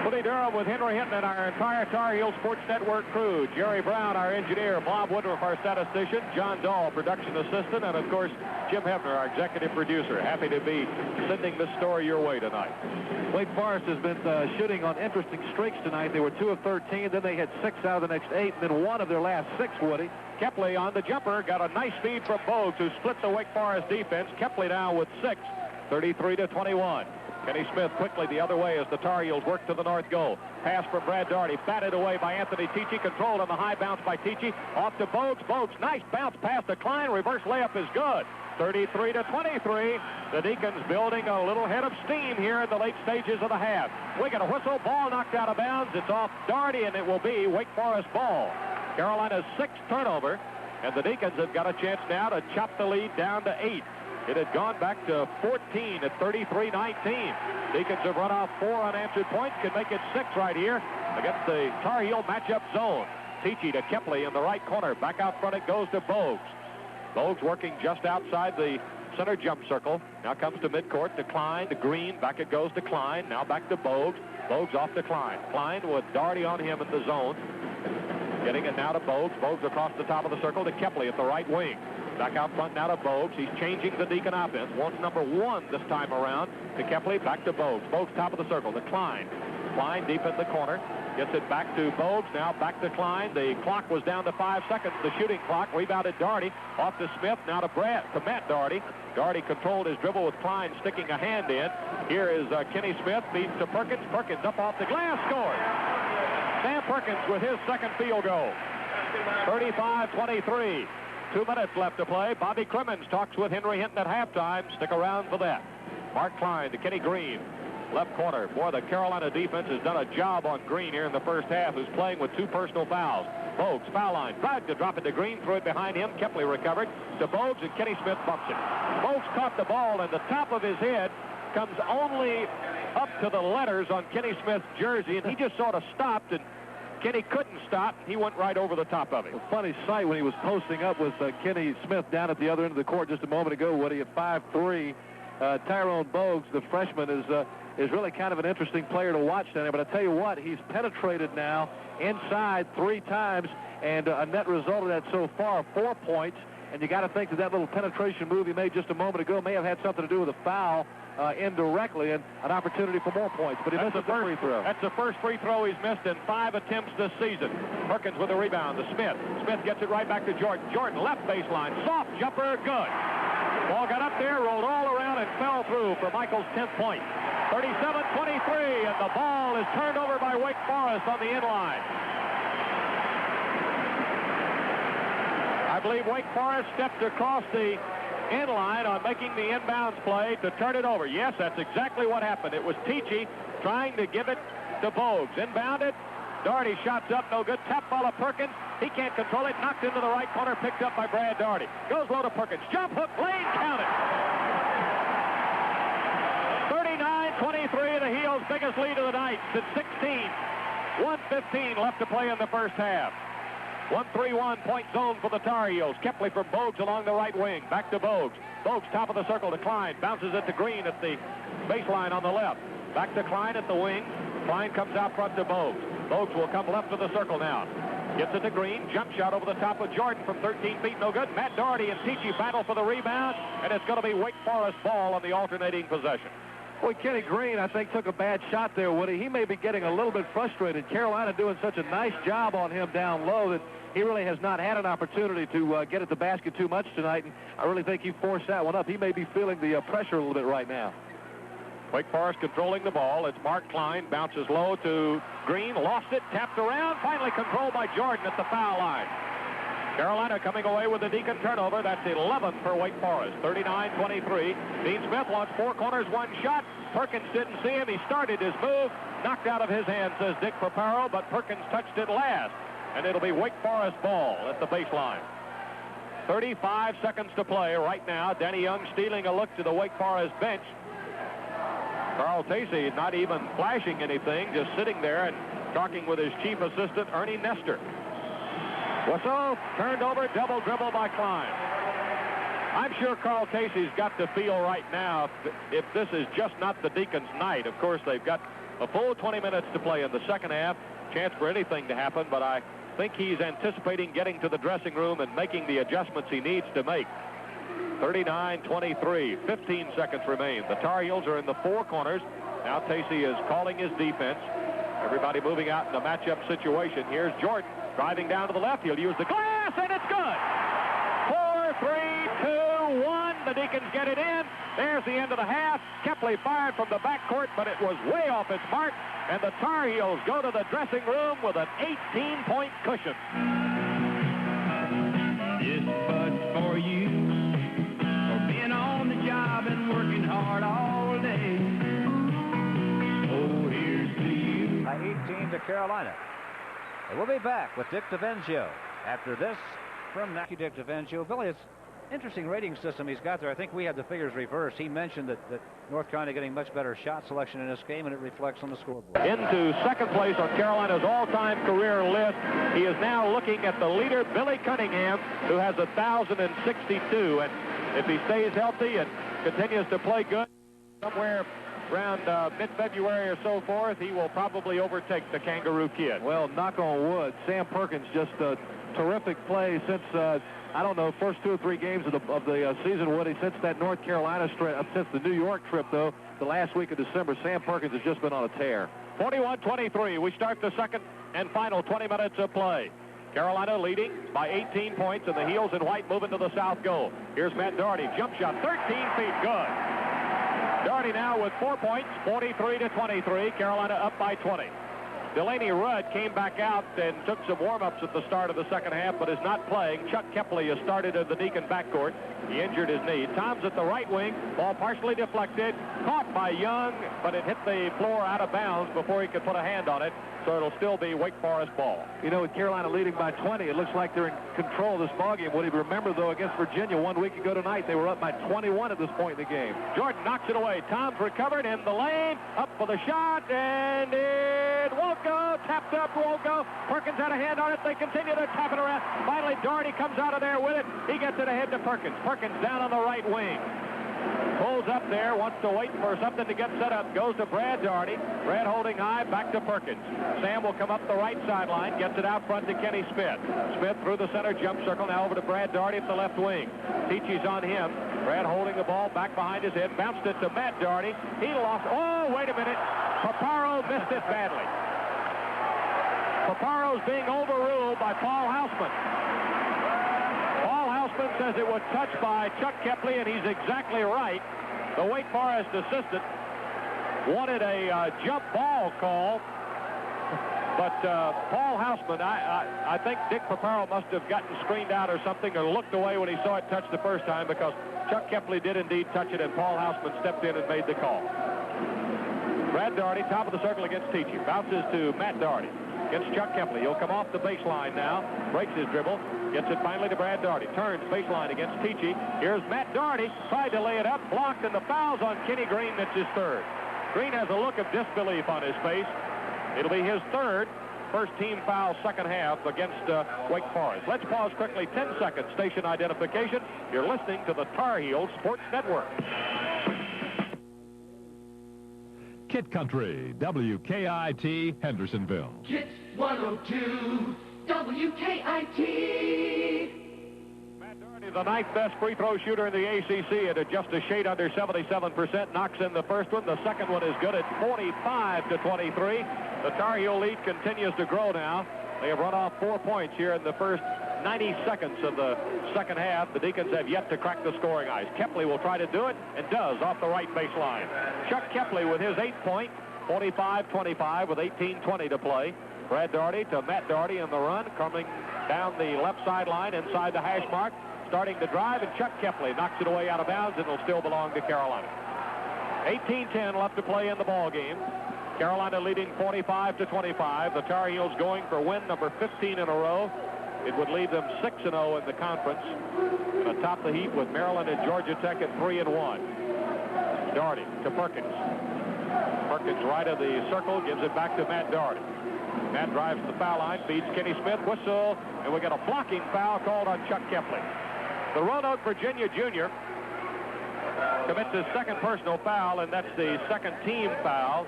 Woody Durham with Henry Hinton and our entire Tar Heel Sports Network crew. Jerry Brown, our engineer. Bob Woodruff, our statistician. John Dahl, production assistant. And, of course, Jim Hebner, our executive producer. Happy to be sending this story your way tonight. Wake Forest has been shooting on interesting streaks tonight. They were 2 of 13. Then they had 6 out of the next 8. And then 1 of their last 6, Woody. Kepley on the jumper. Got a nice feed from Bogues, who split the Wake Forest defense. Kepley now with 6. 33-21. Kenny Smith quickly the other way as the Tar Heels work to the north goal. Pass from Brad Doherty, batted away by Anthony Tichy, controlled on the high bounce by Tichy. Off to Bogues. Bogues, nice bounce pass to Klein. Reverse layup is good. 33-23. The Deacons building a little head of steam here in the late stages of the half. We get a whistle, ball knocked out of bounds. It's off Doherty, and it will be Wake Forest ball. Carolina's 6th turnover, and the Deacons have got a chance now to chop the lead down to 8. It had gone back to 14 at 33-19. Deacons have run off 4 unanswered points, can make it 6 right here against the Tar Heel matchup zone. Tichy to Kepley in the right corner. Back out front it goes to Bogues. Bogues working just outside the center jump circle. Now comes to midcourt to Klein, to Green. Back it goes to Klein. Now back to Bogues. Bogues off to Klein. Klein with Doherty on him in the zone. Getting it now to Bogues. Bogues across the top of the circle to Kepley at the right wing. Back out front now to Bogues. He's changing the Deacon offense. Wants number 1 this time around. to Kepley, back to Bogues. Bogues top of the circle to Klein. Klein deep in the corner. Gets it back to Bogues. Now back to Klein. The clock was down to 5 seconds. The shooting clock. Rebounded Doherty. Off to Smith. Now to Matt Doherty. Doherty controlled his dribble with Klein sticking a hand in. Here is Kenny Smith. Feeds to Perkins. Perkins up off the glass. Scores. Sam Perkins with his second field goal. 35-23. 2 minutes left to play. Bobby Crimmins talks with Henry Hinton at halftime. Stick around for that. Mark Klein to Kenny Green. Left corner. Boy, the Carolina defense has done a job on Green here in the first half, who's playing with 2 personal fouls. Bogues, foul line. Tried to drop it to Green. Threw it behind him. Kepley recovered. To Bogues, and Kenny Smith bumps it. Bogues caught the ball, and the top of his head comes only up to the letters on Kenny Smith's jersey, and he just sort of stopped, and Kenny couldn't stop. He went right over the top of it. A funny sight when he was posting up with Kenny Smith down at the other end of the court just a moment ago. What he at 5'3". Tyrone Bogues, the freshman, is really kind of an interesting player to watch down there. But I tell you what, he's penetrated now inside 3 times, and a net result of that so far, 4 points. And you got to think that little penetration move he made just a moment ago may have had something to do with a foul indirectly, and an opportunity for more points. But he missed the free throw. That's the first free throw he's missed in 5 attempts this season. Perkins with a rebound to Smith. Smith gets it right back to Jordan. Jordan left baseline. Soft jumper, good. Ball got up there, rolled all around, and fell through for Michael's 10th point. 37-23, and the ball is turned over by Wake Forest on the inline. I believe Wake Forest stepped across the inline on making the inbounds play to turn it over. Yes, that's exactly what happened. It was Tichy trying to give it to Bogues. Inbounded. Doherty shots up, no good. Tap ball of Perkins. He can't control it. Knocked into the right corner, picked up by Brad Doherty. Goes low to Perkins. Jump hook, lane, count it. 39-23, the Heels' biggest lead of the night since 16. 1:15 left to play in the first half. 1-3-1 point zone for the Tar Heels. Kepley from Bogues along the right wing. Back to Bogues. Bogues top of the circle to Klein. Bounces it to Green at the baseline on the left. Back to Klein at the wing. Klein comes out front to Bogues. Bogues will come left of the circle now. Gets it to Green. Jump shot over the top of Jordan from 13 feet. No good. Matt Doherty and Tichy battle for the rebound, and it's going to be Wake Forest ball on the alternating possession. Boy, Kenny Green, I think, took a bad shot there, Woody. He may be getting a little bit frustrated. Carolina doing such a nice job on him down low that he really has not had an opportunity to get at the basket too much tonight, and I really think he forced that one up. He may be feeling the pressure a little bit right now. Wake Forest controlling the ball. It's Mark Klein. Bounces low to Green. Lost it. Tapped around. Finally controlled by Jordan at the foul line. Carolina coming away with a Deacon turnover. That's 11th for Wake Forest. 39-23. Dean Smith wants 4 corners, 1 shot. Perkins didn't see him. He started his move. Knocked out of his hand, says Dick Paparo, but Perkins touched it last. And it'll be Wake Forest ball at the baseline. 35 seconds to play right now. Danny Young stealing a look to the Wake Forest bench. Carl Tacey not even flashing anything, just sitting there and talking with his chief assistant, Ernie Nestor. Whistle, turned over, double dribble by Klein. I'm sure Carl Casey's got to feel right now if this is just not the Deacons' night. Of course, they've got a full 20 minutes to play in the second half. Chance for anything to happen, but I think he's anticipating getting to the dressing room and making the adjustments he needs to make. 39-23, 15 seconds remain. The Tar Heels are in the 4 corners. Now Tacey is calling his defense. Everybody moving out in a matchup situation. Here's Jordan driving down to the left. He'll use the glass, and it's good. 4, 3, 2, 1. The Deacons get it in. There's the end of the half. Kepley fired from the backcourt, but it was way off its mark. And the Tar Heels go to the dressing room with an 18-point cushion. This bud's for you, for being on the job and working hard all day. Oh, here's to you. By 18 to Carolina. And we'll be back with Dick DeVengio after this from Dick DeVengio. Billy, it's an interesting rating system he's got there. I think we had the figures reversed. He mentioned that North Carolina getting much better shot selection in this game, and it reflects on the scoreboard. Into second place on Carolina's all-time career list. He is now looking at the leader, Billy Cunningham, who has 1,062. And if he stays healthy and continues to play good, somewhere around mid-February or so forth, he will probably overtake the Kangaroo Kid. Well, knock on wood. Sam Perkins just a terrific play since, I don't know, first 2 or 3 games of the season, Woody. Since that North Carolina trip, since the New York trip, though, the last week of December, Sam Perkins has just been on a tear. 41-23. We start the second and final 20 minutes of play. Carolina leading by 18 points, and the Heels in white moving to the south goal. Here's Matt Doherty. Jump shot, 13 feet, good. Doherty now with 4 points, 43-23. Carolina up by 20. Delaney Rudd came back out and took some warm-ups at the start of the second half, but is not playing. Chuck Kepley has started in the Deacon backcourt. He injured his knee. Toms at the right wing. Ball partially deflected. Caught by Young, but it hit the floor out of bounds before he could put a hand on it. So it'll still be Wake Forest ball. You know, with Carolina leading by 20, it looks like they're in control of this ballgame. Would you remember, though, against Virginia 1 week ago tonight, they were up by 21 at this point in the game. Jordan knocks it away. Toms recovered in the lane. Up for the shot, and it won't go. Tapped up, won't go. Perkins had a hand on it. They continue to tap it around. Finally, Doherty comes out of there with it. He gets it ahead to Perkins. Perkins down on the right wing. Pulls up there, wants to wait for something to get set up. Goes to Brad Doherty. Brad holding high, back to Perkins. Sam will come up the right sideline, gets it out front to Kenny Smith. Smith through the center jump circle, now over to Brad Doherty at the left wing. Teachy's on him. Brad holding the ball back behind his head, bounced it to Matt Doherty. He lost, oh, wait a minute. Paparo missed it badly. Paparo's being overruled by Paul Hausman. Says it was touched by Chuck Kepley, and he's exactly right. The Wake Forest assistant wanted a jump ball call, but Paul Hausman, I think Dick Paparo must have gotten screened out or something, or looked away when he saw it touch the first time, because Chuck Kepley did indeed touch it, and Paul Hausman stepped in and made the call. Brad Doherty, top of the circle against Teachy. Bounces to Matt Doherty. Against Chuck Kepley. He'll come off the baseline now. Breaks his dribble. Gets it finally to Brad Doherty. Turns baseline against Teachy. Here's Matt Doherty. Tried to lay it up. Blocked, and the foul's on Kenny Green. That's his third. Green has a look of disbelief on his face. It'll be his third. First team foul second half against Wake Forest. Let's pause quickly. 10 seconds. Station identification. You're listening to the Tar Heels Sports Network. Kit Country, WKIT, Hendersonville. Kit 102, WKIT. Matt Doherty, the ninth best free throw shooter in the ACC at just a shade under 77%. Knocks in the first one. The second one is good at 45-23. The Tar Heel lead continues to grow now. They have run off 4 points here in the first 90 seconds of the second half. The Deacons have yet to crack the scoring ice. Kepley will try to do it, and does off the right baseline. Chuck Kepley with his 8-point, 45-25 with 18:20 to play. Brad Doherty to Matt Doherty in the run, coming down the left sideline inside the hash mark, starting to drive, and Chuck Kepley knocks it away out of bounds, and it'll still belong to Carolina. 18:10 left to play in the ball game. Carolina leading 45-25. The Tar Heels going for win number 15 in a row. It would leave them 6-0 in the conference, and atop the heap with Maryland and Georgia Tech at 3-1. Doherty to Perkins. Perkins right of the circle, gives it back to Matt Doherty. Matt drives to the foul line, feeds Kenny Smith, whistle, and we get a blocking foul called on Chuck Kepley. The Roanoke, Virginia junior commits his second personal foul, and that's the second team foul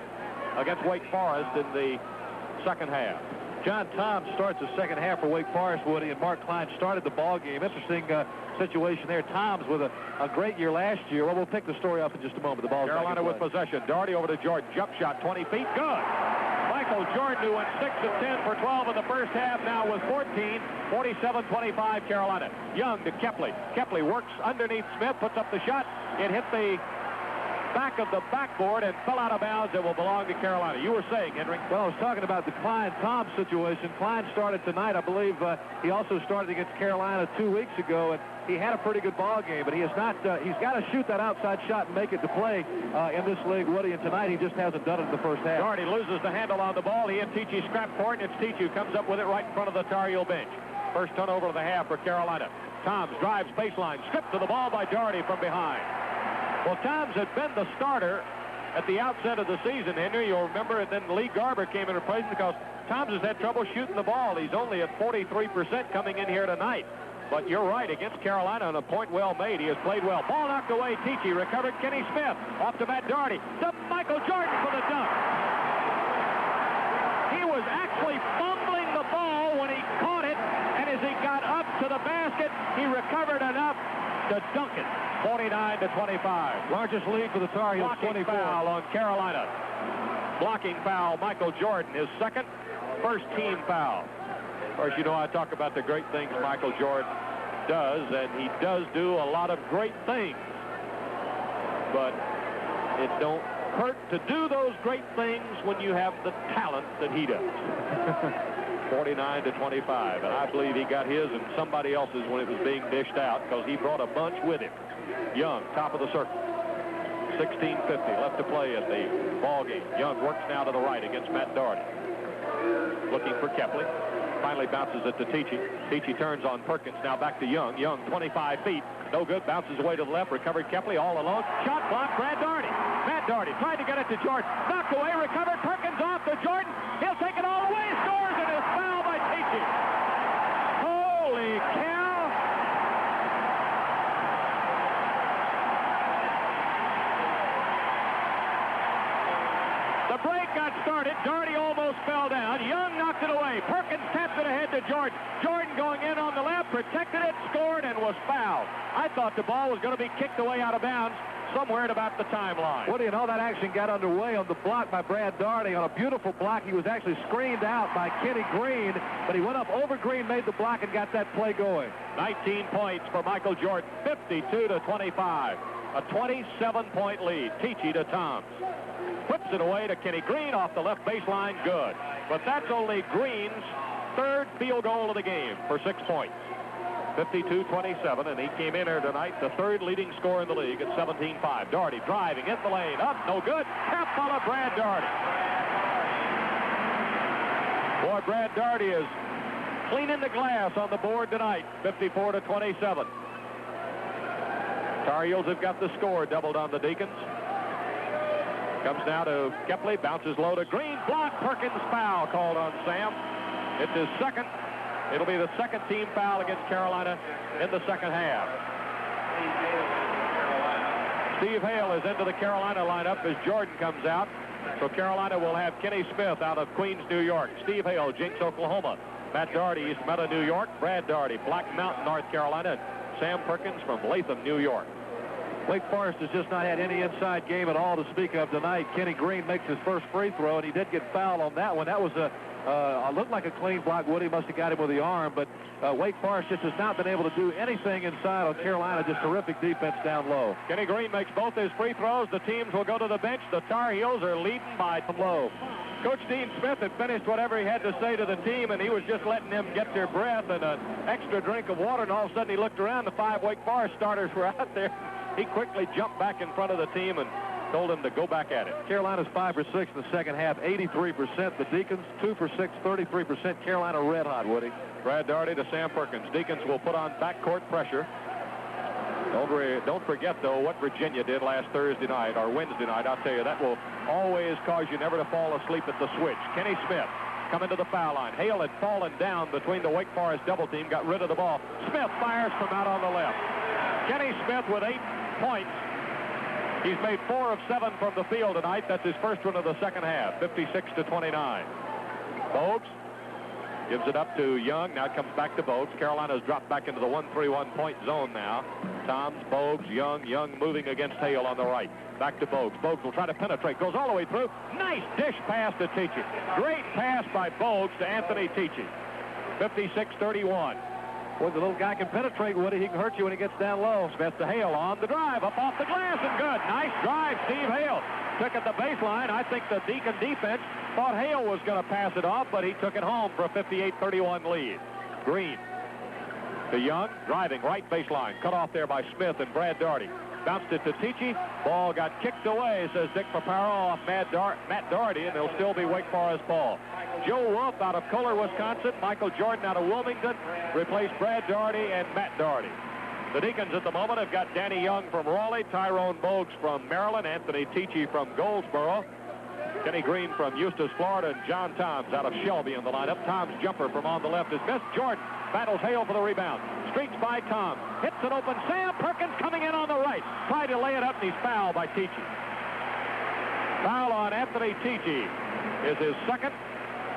against Wake Forest in the second half. John Toms starts the second half for Wake Forest, Woody, and Mark Klein started the ball game. Interesting situation there. Toms with a great year last year. Well, we'll pick the story up in just a moment. The ball's Carolina with possession. Doherty over to Jordan. Jump shot, 20 feet. Good. Michael Jordan, who went 6 of 10 for 12 in the first half, now with 14. 47-25 Carolina. Young to Kepley. Kepley works underneath Smith, puts up the shot. It hit the back of the backboard and fell out of bounds. It will belong to Carolina. You were saying, Henry? Well, I was talking about the Klein-Toms situation. Klein started tonight. I believe he also started against Carolina 2 weeks ago, and he had a pretty good ball game, but he has not. He's got to shoot that outside shot and make it to play in this league, Woody, and tonight he just hasn't done it in the first half. Doherty loses the handle on the ball. He and Teachy scrap for it, and it's Teachy who comes up with it right in front of the Tar Heel bench. First turnover of the half for Carolina. Toms drives baseline, stripped to the ball by Doherty from behind. Well, Toms had been the starter at the outset of the season, Henry. You'll remember, and then Lee Garber came in replacement because Toms has had trouble shooting the ball. He's only at 43% coming in here tonight. But you're right, against Carolina on a point well made. He has played well. Ball knocked away. Teachy recovered. Kenny Smith off to Matt Doherty. The Michael Jordan for the dunk. He was actually fumbling the ball when he caught it, and as he got up to the basket, he recovered enough to dunk it. 49-25. Largest lead for the Tar Heels, 24. Foul on Carolina. Blocking foul, Michael Jordan, his second, first team foul. Of course, you know I talk about the great things Michael Jordan does, and he does do a lot of great things. But it don't hurt to do those great things when you have the talent that he does. 49-25, and I believe he got his and somebody else's when it was being dished out because he brought a bunch with him. Young, top of the circle. 16:50 left to play at the ball game. Young works now to the right against Matt Doherty. Looking for Kepley. Finally bounces it to Tichy. Tichy turns on Perkins. Now back to Young. Young, 25 feet. No good. Bounces away to the left. Recovered Kepley all alone. Shot blocked. Brad Doherty. Matt Doherty tried to get it to Jordan. Knocked away. Recovered. Perkins off to Jordan. He'll take it all the way. Scores, and is fouled by Tichy. Holy cow. The break got started. Doherty almost fell down. Young knocked it away. Perkins tapped it ahead to Jordan. Jordan going in on the left, protected it, scored, and was fouled. I thought the ball was going to be kicked away out of bounds somewhere at about the timeline. What do you know? That action got underway on the block by Brad Doherty. On a beautiful block, he was actually screened out by Kenny Green, but he went up over Green, made the block, and got that play going. 19 points for Michael Jordan, 52-25. A 27-point lead. Tichy to Toms. Whips it away to Kenny Green off the left baseline. Good. But that's only Green's third field goal of the game for 6 points. 52-27, and he came in here tonight, the third leading scorer in the league at 17-5. Doherty driving in the lane. Up, no good. Tap by Brad Doherty. Boy, Brad Doherty is cleaning the glass on the board tonight. 54-27. Tar Heels have got the score doubled on the Deacons. Comes now to Kepley, bounces low to Green, block, Perkins, foul called on Sam. It's his second. It'll be the second team foul against Carolina in the second half. Steve Hale is into the Carolina lineup as Jordan comes out. So Carolina will have Kenny Smith out of Queens, New York. Steve Hale, Jinx, Oklahoma. Matt Doherty, East Meta, New York. Brad Doherty, Black Mountain, North Carolina. Sam Perkins from Latham, New York. Wake Forest has just not had any inside game at all to speak of tonight. Kenny Green makes his first free throw, and he did get fouled on that one. That was looked like a clean block. Woody must have got him with the arm, but Wake Forest just has not been able to do anything inside on Carolina. Just terrific defense down low. Kenny Green makes both his free throws. The teams will go to the bench. The Tar Heels are leading by low. Coach Dean Smith had finished whatever he had to say to the team, and he was just letting them get their breath and an extra drink of water, and all of a sudden he looked around. The 5 Wake Forest starters were out there. He quickly jumped back in front of the team and told him to go back at it. Carolina's 5 for 6 in the second half, 83%. The Deacons 2 for 6, 33%. Carolina red hot, Woody. Brad Doherty to Sam Perkins. Deacons will put on backcourt pressure. Don't forget, though, what Virginia did last Thursday night or Wednesday night. I'll tell you, that will always cause you never to fall asleep at the switch. Kenny Smith coming to the foul line. Hale had fallen down between the Wake Forest double team, got rid of the ball. Smith fires from out on the left. Kenny Smith with 8 points. He's made 4 of 7 from the field tonight. That's his first one of the second half, 56-29. Bogues gives it up to Young. Now it comes back to Bogues. Carolina's dropped back into the 1-3-1 point zone now. Toms, Bogues, Young moving against Hale on the right. Back to Bogues. Bogues will try to penetrate. Goes all the way through. Nice dish pass to Tichy. Great pass by Bogues to Anthony Tichy. 56-31. Boy, the little guy can penetrate, Woody. He can hurt you when he gets down low. Smith to Hale on the drive, up off the glass, and good. Nice drive, Steve Hale. Took at the baseline. I think the Deacon defense thought Hale was going to pass it off, but he took it home for a 58-31 lead. Green to Young, driving right baseline. Cut off there by Smith and Brad Doherty. Bounced it to Tichy. Ball got kicked away, says Dick Paparo, off Matt Doherty, and it'll still be Wake Forest ball. Joe Wolf out of Kohler, Wisconsin. Michael Jordan out of Wilmington replaced Brad Doherty and Matt Doherty. The Deacons at the moment have got Danny Young from Raleigh, Tyrone Bogues from Maryland, Anthony Tichy from Goldsboro, Kenny Green from Eustis, Florida, and John Toms out of Shelby in the lineup. Toms' jumper from on the left is missed. Jordan battles Hale for the rebound. Streaks by Toms. Hits it open. Sam Perkins coming in on the right. Tried to lay it up, and he's fouled by Tichy. Foul on Anthony Tichy is his second.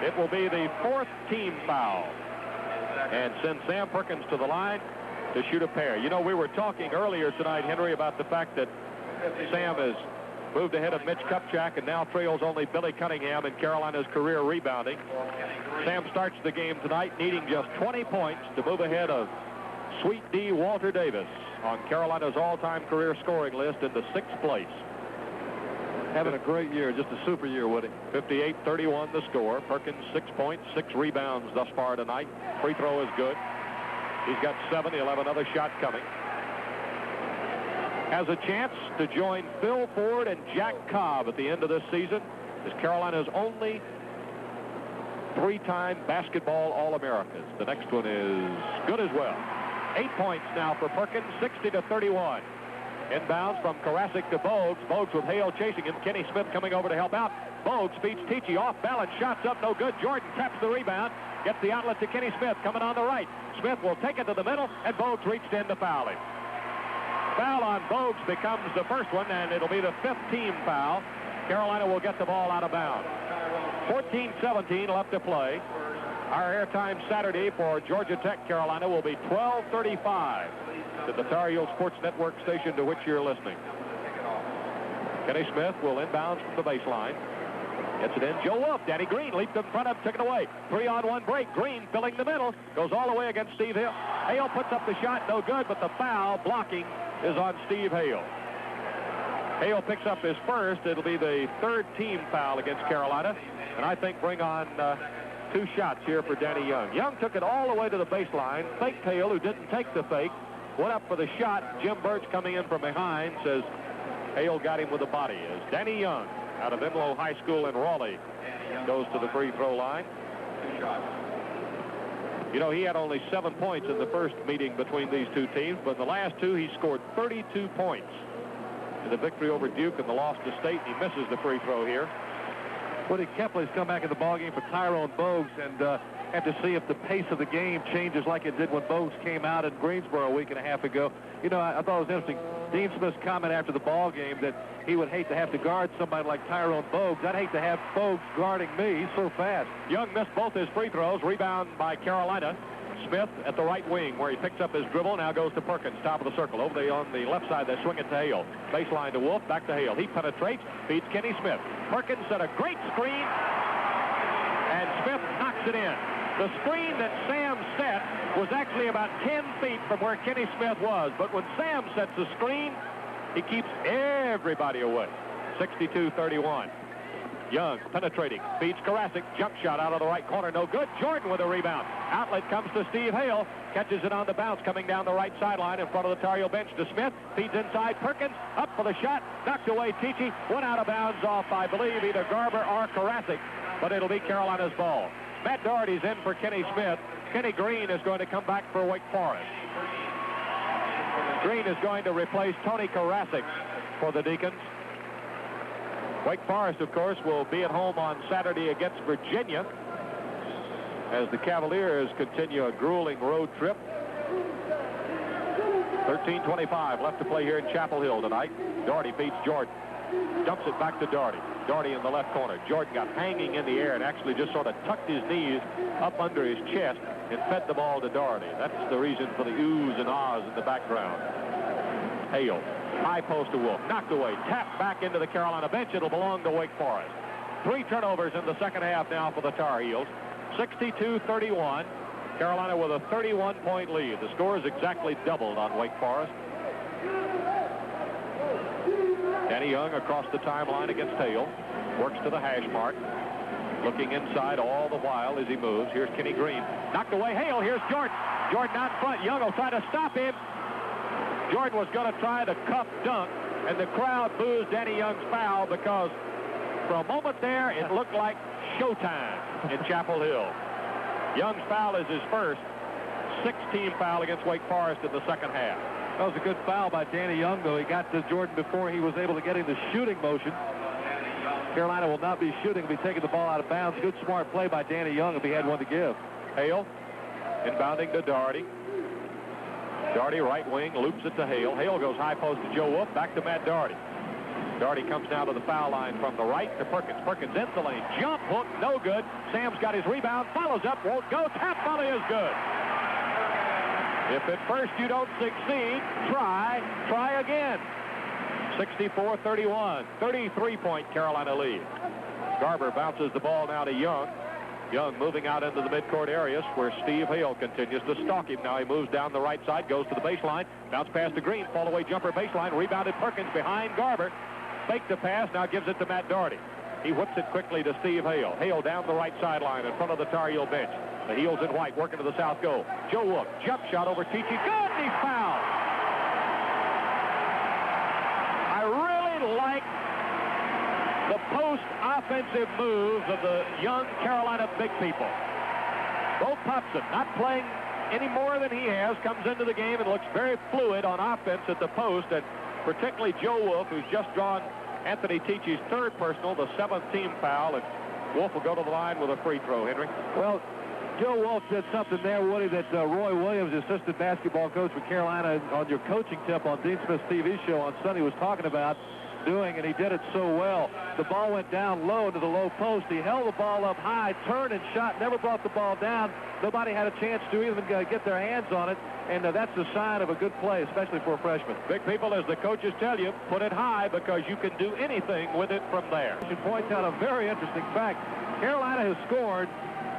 It will be the 4th team foul. And send Sam Perkins to the line to shoot a pair. You know, we were talking earlier tonight, Henry, about the fact that Sam has moved ahead of Mitch Kupchak and now trails only Billy Cunningham in Carolina's career rebounding. Sam starts the game tonight needing just 20 points to move ahead of Sweet D. Walter Davis on Carolina's all-time career scoring list into 6th place. Having a great year, just a super year, Woody. 58-31 the score. Perkins 6 points, 6 rebounds thus far tonight. Free throw is good. He's got 7. He'll have another shot coming. Has a chance to join Phil Ford and Jack Cobb at the end of this season as Carolina's only 3-time basketball All-Americas. The next one is good as well. 8 points now for Perkins, 60-31. Inbounds from Karasik to Bogues. Bogues with Hale chasing him. Kenny Smith coming over to help out. Bogues feeds Tichy off balance. Shots up, no good. Jordan taps the rebound. Gets the outlet to Kenny Smith coming on the right. Smith will take it to the middle, and Bogues reached in to foul him. Foul on Bogues becomes the first one, and it'll be the 5th team foul. Carolina will get the ball out of bounds. 14-17 left to play. Our airtime Saturday for Georgia Tech, Carolina will be 12:35 to the Tar Heel Sports Network station to which you're listening. Kenny Smith will inbounds from the baseline. Gets it in. Joe Wolf. Danny Green leaped in front of him, took it away. 3-on-1 break. Green filling the middle. Goes all the way against Steve Hale. Hale puts up the shot. No good, but the foul blocking is on Steve Hale. Hale picks up his first. It'll be the 3rd team foul against Carolina. And I think bring on 2 shots here for Danny Young. Young took it all the way to the baseline. Faked Hale, who didn't take the fake. Went up for the shot. Jim Birch coming in from behind says Hale got him with the body. As Danny Young out of Enloe High School in Raleigh goes to the free throw line. You know, he had only 7 points in the first meeting between these two teams, but in the last 2 he scored 32 points in the victory over Duke and the loss to State. He misses the free throw here. Woody Kepley's come back in the ballgame for Tyrone Bogues, and have to see if the pace of the game changes like it did when Bogues came out in Greensboro a week and a half ago. You know, I thought it was interesting. Dean Smith's comment after the ball game that he would hate to have to guard somebody like Tyrone Bogues. I'd hate to have Bogues guarding me. He's so fast. Young missed both his free throws. Rebound by Carolina. Smith at the right wing where he picks up his dribble. Now goes to Perkins, top of the circle. Over on the left side, they swing it to Hale. Baseline to Wolf, back to Hale. He penetrates, feeds Kenny Smith. Perkins set a great screen, and Smith knocks it in. The screen that Sam set was actually about 10 feet from where Kenny Smith was. But when Sam sets the screen, he keeps everybody away. 62-31. Young penetrating, feeds Karasik, jump shot out of the right corner, no good. Jordan with a rebound. Outlet comes to Steve Hale, catches it on the bounce, coming down the right sideline in front of the Tar Heel bench to Smith. Feeds inside Perkins, up for the shot, knocked away Tichy, went out of bounds off, I believe, either Garber or Karasik, but it'll be Carolina's ball. Matt Doherty's in for Kenny Smith. Kenny Green is going to come back for Wake Forest. Green is going to replace Tony Karasik for the Deacons. Wake Forest, of course, will be at home on Saturday against Virginia as the Cavaliers continue a grueling road trip. 13:25 left to play here in Chapel Hill tonight. Doherty feeds Jordan. Dumps it back to Doherty. Doherty in the left corner. Jordan got hanging in the air and actually just sort of tucked his knees up under his chest and fed the ball to Doherty. That's the reason for the oohs and ahs in the background. Hale. High post to Wolf. Knocked away. Tapped back into the Carolina bench. It'll belong to Wake Forest. 3 turnovers in the second half now for the Tar Heels. 62-31. Carolina with a 31-point lead. The score is exactly doubled on Wake Forest. Danny Young across the timeline against Hale. Works to the hash mark. Looking inside all the while as he moves. Here's Kenny Green. Knocked away. Hale. Here's Jordan. Jordan out front. Young will try to stop him. Jordan was going to try the cuff dunk, and the crowd boos Danny Young's foul because for a moment there it looked like showtime in Chapel Hill. Young's foul is his first 6-team foul against Wake Forest in the second half. That was a good foul by Danny Young, though. He got to Jordan before he was able to get into shooting motion. Carolina will not be shooting. He'll be taking the ball out of bounds. Good, smart play by Danny Young if he had one to give. Hale inbounding to Doherty. Doherty, right wing, loops it to Hale. Hale goes high post to Joe Wolf. Back to Matt Doherty. Doherty comes now to the foul line from the right to Perkins. Perkins in the lane. Jump hook, no good. Sam's got his rebound, follows up, won't go. Tap volley is good. If at first you don't succeed, try again. 64-31, 33-point Carolina lead. Garber bounces the ball now to Young. Young moving out into the midcourt areas where Steve Hale continues to stalk him. Now he moves down the right side, goes to the baseline, bounce pass to Green, fall away jumper baseline, rebounded Perkins behind Garber. Faked the pass, now gives it to Matt Doherty. He whips it quickly to Steve Hale. Hale down the right sideline in front of the Tar Heel bench. The heels in white working to the south goal. Joe Wolf, jump shot over Tichy. Good, and he's fouled. I really like the post offensive moves of the young Carolina big people. Bo Popson, not playing any more than he has, comes into the game and looks very fluid on offense at the post, and particularly Joe Wolf, who's just drawn Anthony Tichy's third personal, the 7th team foul, and Wolf will go to the line with a free throw. Henry? Well, Joe Wolf did something there, Woody, that Roy Williams, assistant basketball coach for Carolina, on your coaching tip on Dean Smith's TV show on Sunday, was talking about doing, and he did it so well. The ball went down low into the low post. He held the ball up high, turned and shot, never brought the ball down. Nobody had a chance to even get their hands on it, and that's a sign of a good play, especially for a freshman. Big people, as the coaches tell you, put it high because you can do anything with it from there. I should point out a very interesting fact. Carolina has scored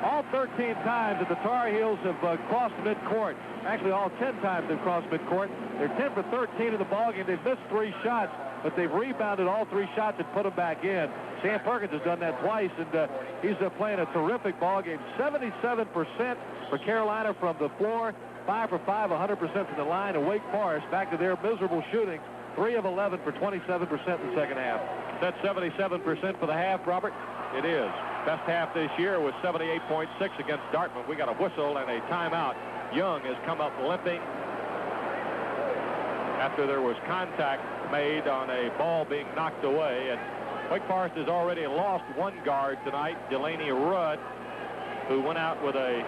all 13 times that the Tar Heels have crossed midcourt. Actually, all 10 times they've crossed midcourt. They're 10 for 13 in the ballgame. They've missed 3 shots, but they've rebounded all 3 shots and put them back in. Sam Perkins has done that twice, and he's playing a terrific ballgame. 77% for Carolina from the floor, 5 for 5, 100% from the line, and Wake Forest back to their miserable shooting, 3 of 11 for 27% in the second half. That's 77% for the half, Robert? It is. Best half this year was 78.6 against Dartmouth. We got a whistle and a timeout. Young has come up limping after there was contact made on a ball being knocked away. And Wake Forest has already lost 1 guard tonight, Delaney Rudd, who went out with a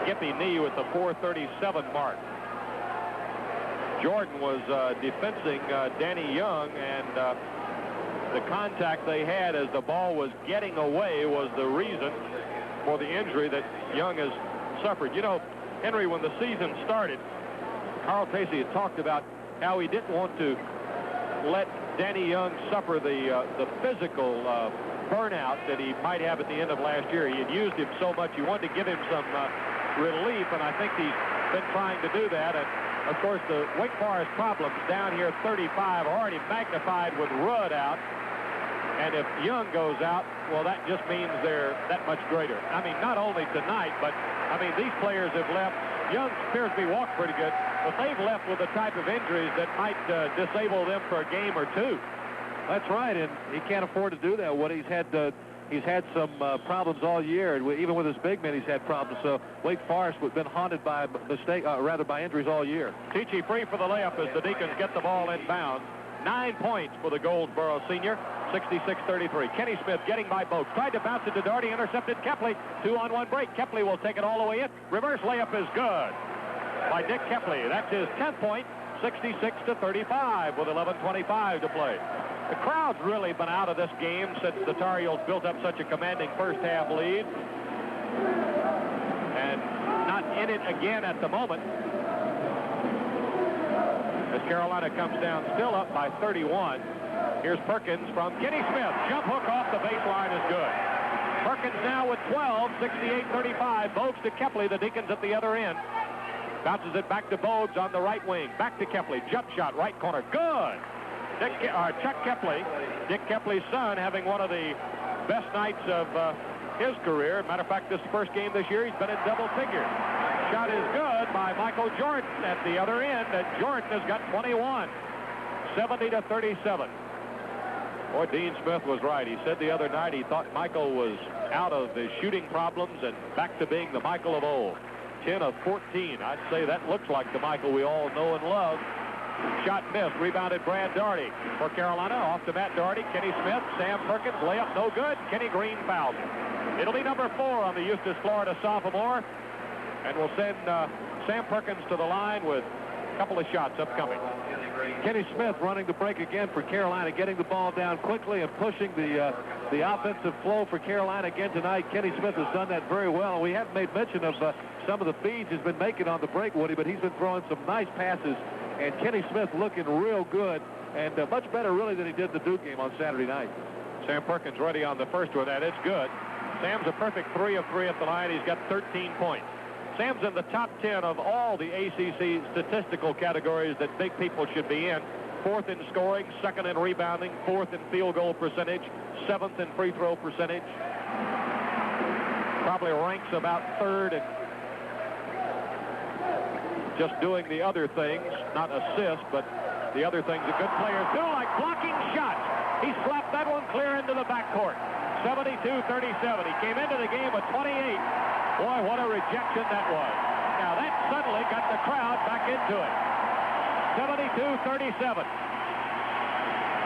gippy knee with the 4:37 mark. Jordan was defensing Danny Young, and the contact they had as the ball was getting away was the reason for the injury that Young has suffered. You know, Henry, when the season started, Carl Casey had talked about how he didn't want to let Danny Young suffer the physical burnout that he might have at the end of last year. He had used him so much, he wanted to give him some relief, and I think he's been trying to do that. And of course, the Wake Forest problems down here 35 are already magnified with Rudd out. And if Young goes out, well, that just means they're that much greater. I mean, not only tonight, but, I mean, these players have left. Young appears to be walked pretty good, but they've left with the type of injuries that might disable them for a game or 2. That's right, and he can't afford to do that. What he's had some problems all year, and even with his big men, he's had problems. So Wake Forest has been haunted by by injuries all year. Tichy free for the layup as the Deacons get the ball inbound. 9 points for the Goldsboro senior, 66-33. Kenny Smith getting by Boak. Tried to bounce it to Doherty, intercepted Kepley. 2-on-1 break. Kepley will take it all the way in. Reverse layup is good by Dick Kepley. That's his 10th point, 66-35 with 11:25 to play. The crowd's really been out of this game since the Tar Heels built up such a commanding first half lead. And not in it again at the moment, as Carolina comes down still up by 31. Here's Perkins from Kenny Smith. Jump hook off the baseline is good. Perkins now with 12, 68-35. Bogues to Kepley, the Deacons at the other end. Bounces it back to Bogues on the right wing. Back to Kepley. Jump shot, right corner. Good. Chuck Kepley, Dick Kepley's son, having one of the best nights of his career. Matter of fact, this first game this year, he's been in double figures. Shot is good by Michael Jordan at the other end, and Jordan has got 21, 70-37. Boy, Dean Smith was right. He said the other night he thought Michael was out of his shooting problems and back to being the Michael of old. 10 of 14. I'd say that looks like the Michael we all know and love. Shot missed. Rebounded Brad Doherty for Carolina. Off to Matt Doherty. Kenny Smith. Sam Perkins. Layup no good. Kenny Green fouled. It'll be number 4 on the Eustis, Florida sophomore. And we'll send Sam Perkins to the line with a couple of shots upcoming. Kenny Smith running the break again for Carolina, getting the ball down quickly and pushing the offensive flow for Carolina again tonight. Kenny Smith has done that very well. And we haven't made mention of some of the feeds he's been making on the break, Woody, but he's been throwing some nice passes. And Kenny Smith looking real good and much better, really, than he did the Duke game on Saturday night. Sam Perkins ready on the first one. That is good. Sam's a perfect 3 of 3 at the line. He's got 13 points. Sam's in the top 10 of all the ACC statistical categories that big people should be in. 4th in scoring, 2nd in rebounding, 4th in field goal percentage, 7th in free throw percentage. Probably ranks about 3rd in just doing the other things, not assists, but the other things that good players do, like blocking shots. He slapped that one clear into the backcourt. 72-37. He came into the game with 28. Boy, what a rejection that was. Now, that suddenly got the crowd back into it. 72-37.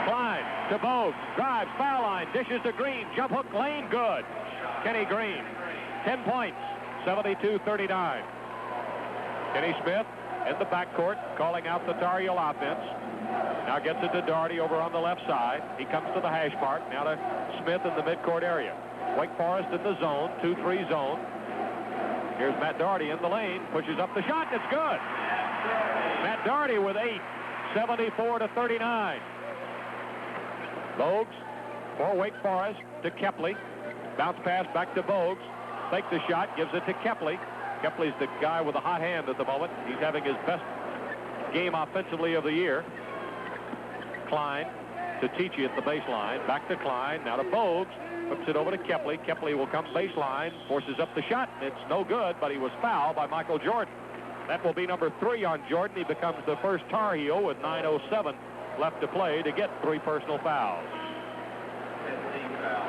Klein to Bogue. Drives, foul line, dishes to Green. Jump hook lane, good. Kenny Green, 10 points. 72-39. Kenny Smith in the backcourt, calling out the Tar Heel offense. Now gets it to Daugherty over on the left side. He comes to the hash mark. Now to Smith in the midcourt area. Wake Forest in the zone, 2-3 zone. Here's Matt Daugherty in the lane, pushes up the shot, it's good. Matt Daugherty with 8, 74-39. Bogues for Wake Forest to Kepley. Bounce pass back to Bogues. Takes the shot, gives it to Kepley. Kepley's the guy with a hot hand at the moment. He's having his best game offensively of the year. Klein to Tichy at the baseline. Back to Klein. Now to Bogues. Hooks it over to Kepley. Kepley will come baseline. Forces up the shot. It's no good, but he was fouled by Michael Jordan. That will be number 3 on Jordan. He becomes the first Tar Heel with 9:07 left to play to get 3 personal fouls.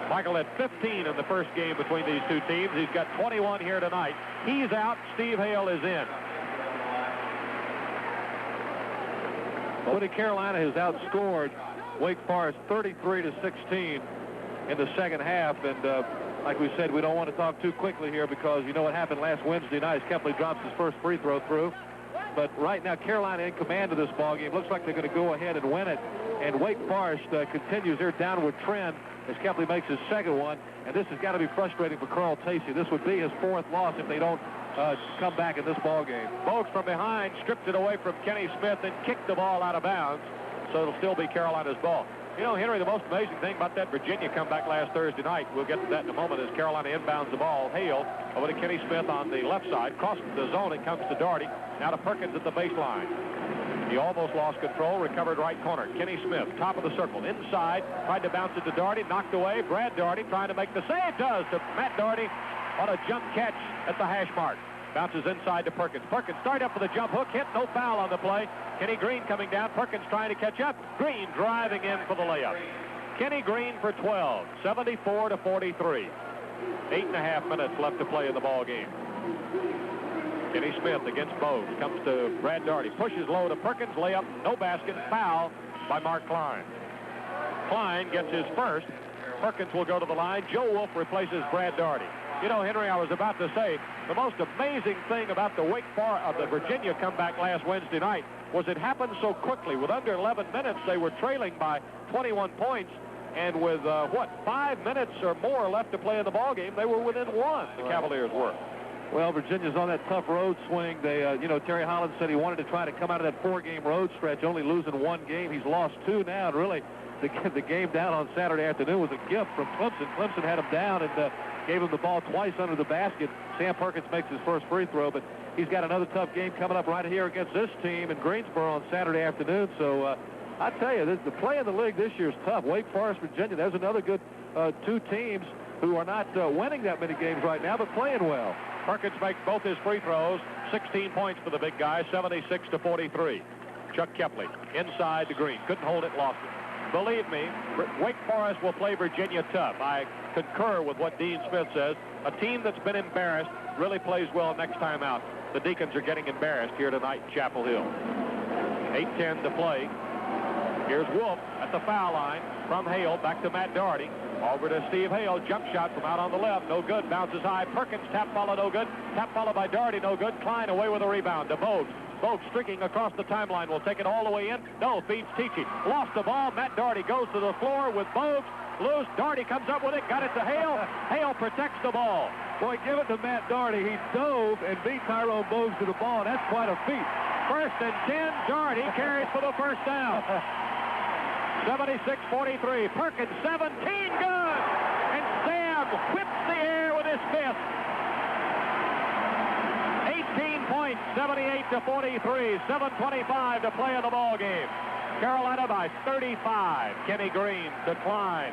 Michael had 15 in the first game between these two teams. He's got 21 here tonight. He's out. Steve Hale is in. Woody, Carolina has outscored Wake Forest 33-16 in the second half. And like we said, we don't want to talk too quickly here because you know what happened last Wednesday night as Kepley drops his first free throw through. But right now, Carolina in command of this ball game. Looks like they're going to go ahead and win it. And Wake Forest continues their downward trend as Kepley makes his second one. And this has got to be frustrating for Carl Tacey. This would be his 4th loss if they don't come back in this ball game. Bogues from behind stripped it away from Kenny Smith and kicked the ball out of bounds. So it'll still be Carolina's ball. You know, Henry, the most amazing thing about that Virginia comeback last Thursday night, we'll get to that in a moment, as Carolina inbounds the ball. Hale over to Kenny Smith on the left side. Crosses the zone. It comes to Daugherty. Now to Perkins at the baseline. He almost lost control. Recovered right corner. Kenny Smith, top of the circle. Inside. Tried to bounce it to Daugherty. Knocked away. Brad Daugherty trying to make the save. Does to Matt Daugherty on a jump catch at the hash mark. Bounces inside to Perkins. Perkins started up for the jump hook. Hit. No foul on the play. Kenny Green coming down. Perkins trying to catch up. Green driving in for the layup. Kenny Green for 12. 74-43. 8.5 minutes left to play in the ball game. Kenny Smith against Bogues. Comes to Brad Daugherty. Pushes low to Perkins. Layup. No basket. Foul by Mark Klein. Klein gets his first. Perkins will go to the line. Joe Wolf replaces Brad Daugherty. You know, Henry, I was about to say, the most amazing thing about the the Virginia comeback last Wednesday night was it happened so quickly. With under 11 minutes, they were trailing by 21 points. And with, 5 minutes or more left to play in the ballgame, they were within 1, the Cavaliers were. Well, Virginia's on that tough road swing. They, Terry Holland said he wanted to try to come out of that 4-game road stretch, only losing 1 game. He's lost 2 now, and really, the game down on Saturday afternoon was a gift from Clemson. Clemson had him down and gave him the ball twice under the basket. Sam Perkins makes his first free throw, but he's got another tough game coming up right here against this team in Greensboro on Saturday afternoon. So I tell you, the play in the league this year is tough. Wake Forest, Virginia, there's another good 2 teams who are not winning that many games right now, but playing well. Perkins makes both his free throws. 16 points for the big guy, 76-43. Chuck Kepley inside to Green. Couldn't hold it, lost it. Believe me, Wake Forest will play Virginia tough. I concur with what Dean Smith says. A team that's been embarrassed really plays well next time out. The Deacons are getting embarrassed here tonight in Chapel Hill. 8:10 to play. Here's Wolf at the foul line from Hale back to Matt Daugherty. Over to Steve Hale. Jump shot from out on the left. No good. Bounces high. Perkins tap follow. No good. Tap followed by Doherty. No good. Klein away with a rebound to Bogues. Bogues streaking across the timeline. Will take it all the way in. No. Feeds Tichy. Lost the ball. Matt Doherty goes to the floor with Bogues. Loose. Doherty comes up with it. Got it to Hale. Hale protects the ball. Boy, give it to Matt Doherty. He dove and beat Tyrone Bogues to the ball, and that's quite a feat. 1st and 10. Doherty carries for the first down. 76-43. Perkins 17. Good. And Sam whips the air with his fist. 18 points. 78-43. 7:25 to play in the ball game. Carolina by 35. Kenny Green to Klein.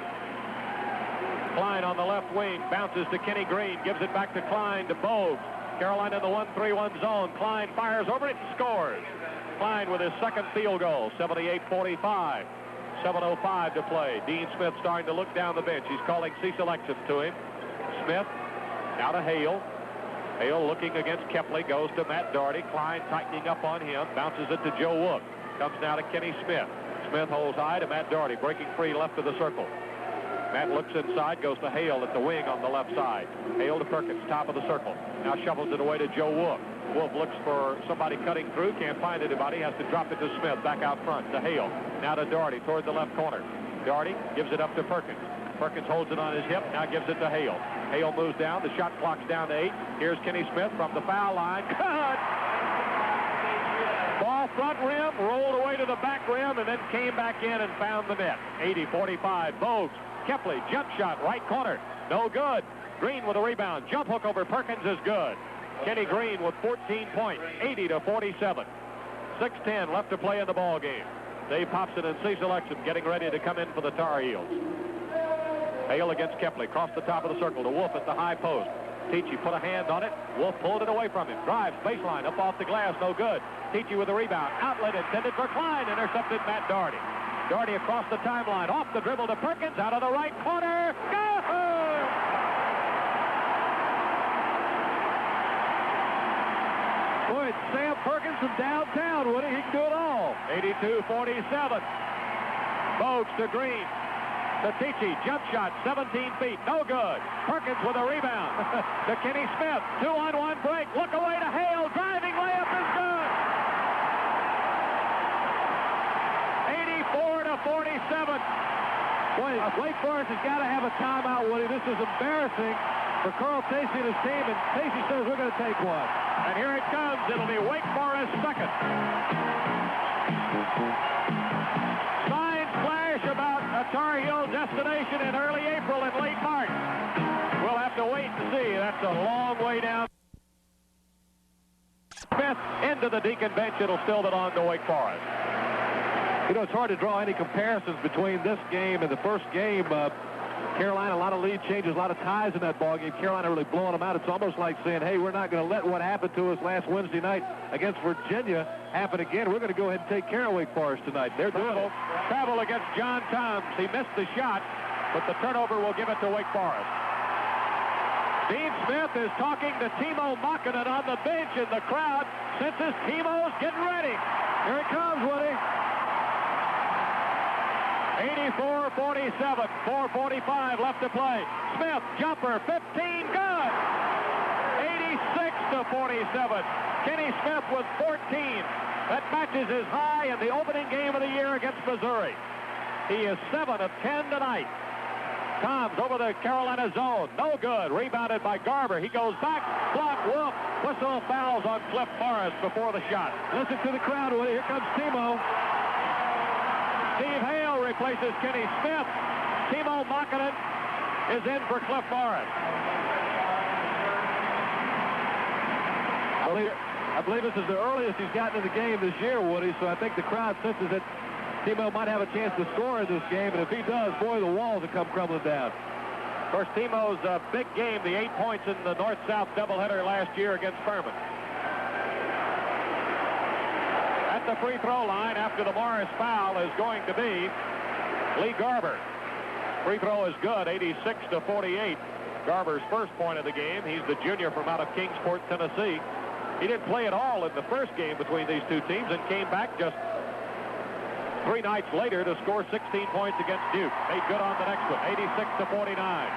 Klein on the left wing. Bounces to Kenny Green. Gives it back to Klein to Bogues. Carolina in the 1-3-1 zone. Klein fires over it and scores. Klein with his second field goal. 78-45. 7:05 to play. Dean Smith starting to look down the bench. He's calling C-selections to him. Smith now to Hale. Hale looking against Kepley. Goes to Matt Doherty. Klein tightening up on him. Bounces it to Joe Wook. Comes now to Kenny Smith. Smith holds high to Matt Doherty. Breaking free left of the circle. Matt looks inside. Goes to Hale at the wing on the left side. Hale to Perkins. Top of the circle. Now shovels it away to Joe Wook. Wolf looks for somebody cutting through. Can't find anybody. Has to drop it to Smith. Back out front to Hale. Now to Doherty toward the left corner. Doherty gives it up to Perkins. Perkins holds it on his hip. Now gives it to Hale. Hale moves down. The shot clock's down to 8. Here's Kenny Smith from the foul line. Cut! Ball front rim. Rolled away to the back rim and then came back in and found the net. 80-45. Bogues. Kepley. Jump shot. Right corner. No good. Green with a rebound. Jump hook over Perkins is good. Kenny Green with 14 points, 80-47. 6:10 left to play in the ball game. Dave Popson and C-selection getting ready to come in for the Tar Heels. Hale against Kepley, across the top of the circle to Wolf at the high post. Tichy put a hand on it. Wolf pulled it away from him. Drives baseline up off the glass, no good. Tichy with a rebound. Outlet intended for Klein, intercepted Matt Doherty. Doherty across the timeline, off the dribble to Perkins, out of the right corner. Go! Boy, it's Sam Perkins from downtown, Woody. He can do it all. 82-47. Bogues to Green. To Tichy. Jump shot, 17 feet. No good. Perkins with a rebound. To Kenny Smith. 2-on-1 break. Look away to Hale. Driving layup is good. 84-47. Boy, Wake Forest has got to have a timeout, Woody. This is embarrassing for Carl Tacey and his team, and Tacey says we're going to take one. And here it comes. It'll be Wake Forest second. Signs flash about a Tar Heel destination in early April and late March. We'll have to wait and see. That's a long way down. Smith into the Deacon bench. It'll still belong to Wake Forest. You know, it's hard to draw any comparisons between this game and the first game. Carolina, a lot of lead changes, a lot of ties in that ball game. Carolina really blowing them out. It's almost like saying, hey, we're not going to let what happened to us last Wednesday night against Virginia happen again. We're going to go ahead and take care of Wake Forest tonight. They're doing it. Travel against John Toms. He missed the shot, but the turnover will give it to Wake Forest. Dean Smith is talking to Timo Makinen on the bench, and the crowd senses Timo's getting ready. Here it comes, Woody. 84-47, 4:45 left to play. Smith, jumper, 15, good. 86-47. Kenny Smith with 14. That matches his high in the opening game of the year against Missouri. He is 7 of 10 tonight. Toms over the Carolina zone. No good. Rebounded by Garber. He goes back. Block. Wolf. Whistle fouls on Cliff Forrest before the shot. Listen to the crowd, Woody. Here comes Timo. Steve Hale replaces Kenny Smith. Timo Makinen is in for Cliff Forrest. I believe this is the earliest he's gotten in the game this year, Woody, so I think the crowd senses that Timo might have a chance to score in this game, and if he does, boy, the walls will come crumbling down. Of course, Timo's big game, the 8 points in the North-South doubleheader last year against Furman. At the free throw line after the Morris foul is going to be Lee Garber. Free throw is good, 86-48. Garber's first point of the game. He's the junior from out of Kingsport, 3 nights later to score 16 points against Duke. Made good on the next one, 86-49.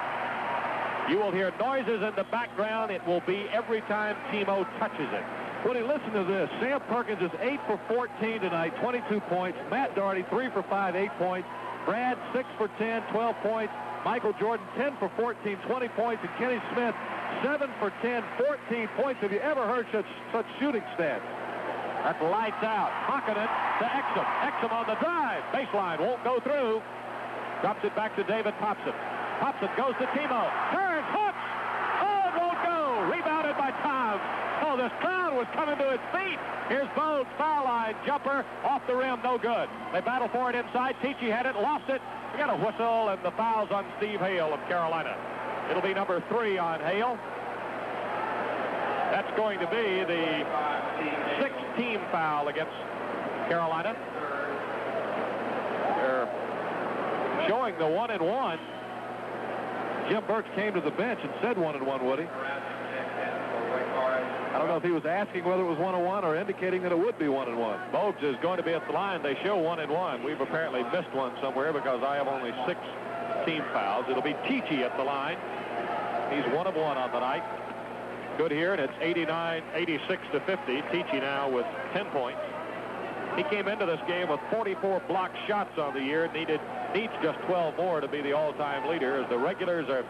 You will hear noises in the background. It will be every time Timo touches it. Woody, listen to this. Sam Perkins is 8 for 14 tonight, 22 points. Matt Doherty, 3 for 5, 8 points. Brad, 6 for 10, 12 points. Michael Jordan, 10 for 14, 20 points. And Kenny Smith, 7 for 10, 14 points. Have you ever heard such shooting stats? That's lights out. Makinen to Exum. Exum on the drive. Baseline won't go through. Drops it back to David Popson. Popson goes to Timo. Turns, hooks. Oh, it won't go. Rebounded by Tom. Oh, this crowd was coming to its feet. Here's Bogues, foul line jumper off the rim, no good. They battle for it inside. Tichy had it, lost it. We got a whistle, and the foul's on Steve Hale of Carolina. It'll be number 3 on Hale. That's going to be the 6th team foul against Carolina. They're showing the 1-and-1. Jim Burks came to the bench and said 1-and-1, Woody. I don't know if he was asking whether it was 1-and-1 or indicating that it would be 1-and-1. Bogues is going to be at the line. They show 1-and-1. We've apparently missed one somewhere because I have only 6 team fouls. It'll be Tichy at the line. He's 1 of 1 on the night. Good here, and it's 86-50. Tichy now with 10 points. He came into this game with 44 blocked shots on the year. Needs just 12 more to be the all-time leader, as the regulars are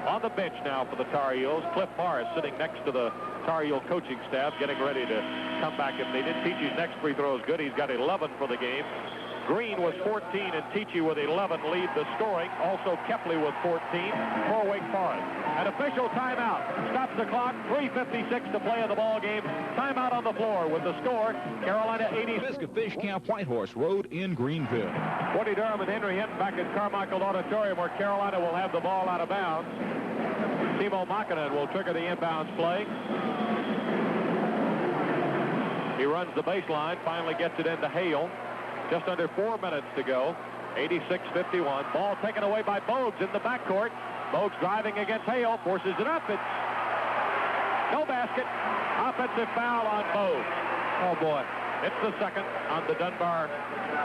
on the bench now for the Tar Heels. Cliff Morris sitting next to the Tar Heel coaching staff, getting ready to come back if needed. Tichy's next free throw is good. He's got 11 for the game. Green with 14 and Tichy with 11 lead the scoring. Also Kepley with 14 for Wake Forest. An official timeout. Stops the clock. 3:56 to play in the ball game. Timeout on the floor with the score. Carolina 80. Biscuit Fish Camp Whitehorse Road in Greenville. Woody Durham and Henry Hinton back at Carmichael Auditorium, where Carolina will have the ball out of bounds. Timo Makinen will trigger the inbounds play. He runs the baseline, finally gets it into Hale. Just under 4 minutes to go. 86-51. Ball taken away by Bogues in the backcourt. Bogues driving against Hale, forces it up. It's no basket. Offensive foul on Bogues. Oh, boy. It's the second on the Dunbar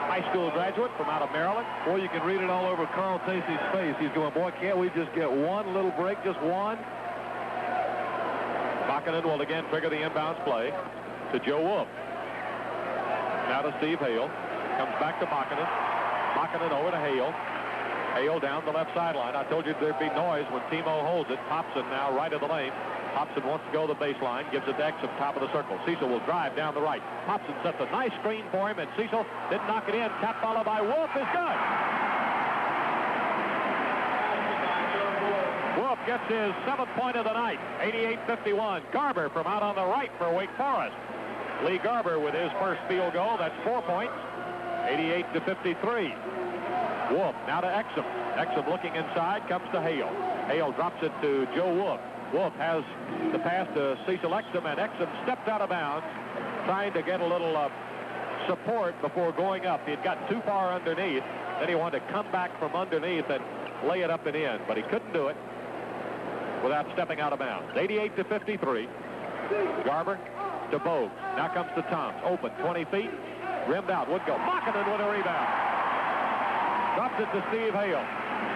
High School graduate from out of Maryland. Boy, you can read it all over Carl Tacey's face. He's going, boy, can't we just get one little break, just one? Makinen will again trigger the inbounds play to Joe Wolf. Now to Steve Hale. Comes back to Makinen. Makinen over to Hale. Hale down the left sideline. I told you there'd be noise when Timo holds it. Popson now right of the lane. Popson wants to go the baseline. Gives it to Exum, top of the circle. Cecil will drive down the right. Popson sets a nice screen for him, and Cecil didn't knock it in. Tap followed by Wolf is good. Wolf gets his 7th point of the night. 88-51. Garber from out on the right for Wake Forest. Lee Garber with his first field goal. That's 4 points. 88-53. Wolf now to Exum. Exum looking inside, comes to Hale. Hale drops it to Joe Wolf. Wolf has the pass to Cecil Exum, and Exum stepped out of bounds, trying to get a little support before going up. He had gotten too far underneath. Then he wanted to come back from underneath and lay it up and in, but he couldn't do it without stepping out of bounds. 88-53. Garber to Bogues. Now comes to Toms. Open, 20 feet. Rimmed out. Would go. Makinen with a rebound. Drops it to Steve Hale.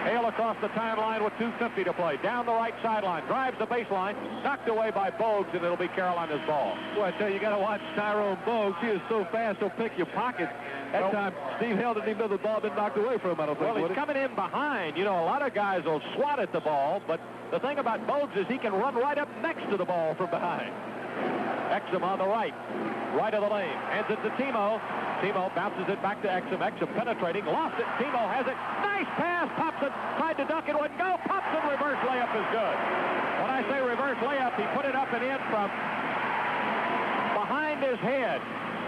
Hale across the timeline with 2:50 to play. Down the right sideline. Drives the baseline. Knocked away by Bogues, and it'll be Carolina's ball. Well, I tell you, you got to watch Tyrone Bogues. He is so fast, he'll pick your pocket. That time, Steve Hale didn't even know the ball had been knocked away from him, I don't think. Well, he's coming in behind. You know, a lot of guys will swat at the ball, but the thing about Bogues is he can run right up next to the ball from behind. Exum on the right of the lane. Hands it to Timo. Timo bounces it back to Exum. Exum penetrating. Lost it. Timo has it. Nice pass. Popson tried to dunk it. Wouldn't go. Popson reverse layup is good. When I say reverse layup, he put it up and in from behind his head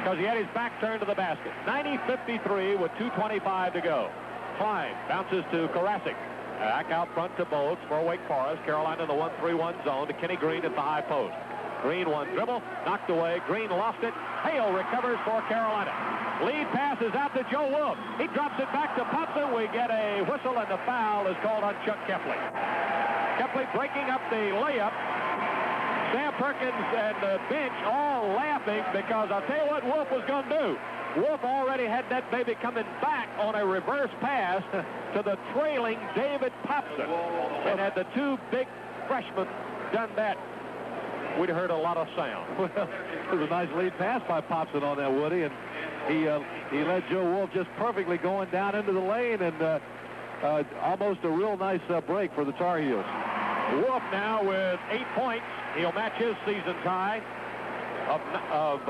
because he had his back turned to the basket. 90-53 with 2:25 to go. Klein bounces to Karasik. Back out front to Bogues for Wake Forest. Carolina in the 1-3-1 zone to Kenny Green at the high post. Green one dribble, knocked away. Green lost it. Hale recovers for Carolina. Lead pass is out to Joe Wolf. He drops it back to Popson. We get a whistle, and the foul is called on Chuck Kepley. Kepley breaking up the layup. Sam Perkins and the bench all laughing because I'll tell you what Wolf was going to do. Wolf already had that baby coming back on a reverse pass to the trailing David Popson. And had the two big freshmen done that, we'd have heard a lot of sound. Well, it was a nice lead pass by Popson on that, Woody, and he led Joe Wolf just perfectly going down into the lane, and almost a real nice break for the Tar Heels. Wolf now with 8 points. He'll match his season tie of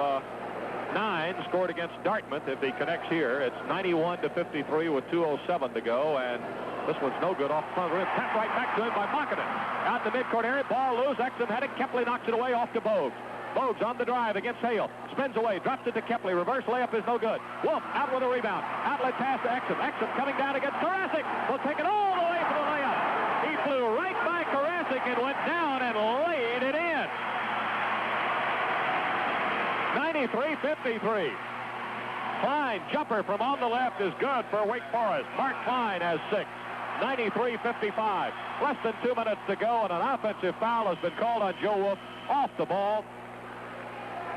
9 scored against Dartmouth if he connects here. It's 91-53 with 2:07 to go, and this one's no good off the front of the rim. Tap right back to him by Mockinen. Out in the midcourt area, ball loose. Exum had it. Kepley knocks it away off to Bogues. Bogues on the drive against Hale. Spins away, drops it to Kepley. Reverse layup is no good. Wolf out with a rebound. Outlet pass to Exum. Exum coming down against Karasik. Will take it all the way for the layup. He flew right by Karasik and went down and laid it in. 93-53. Klein, jumper from on the left is good for Wake Forest. Mark Klein has 6. 93-55. Less than 2 minutes to go, and an offensive foul has been called on Joe Wolf off the ball.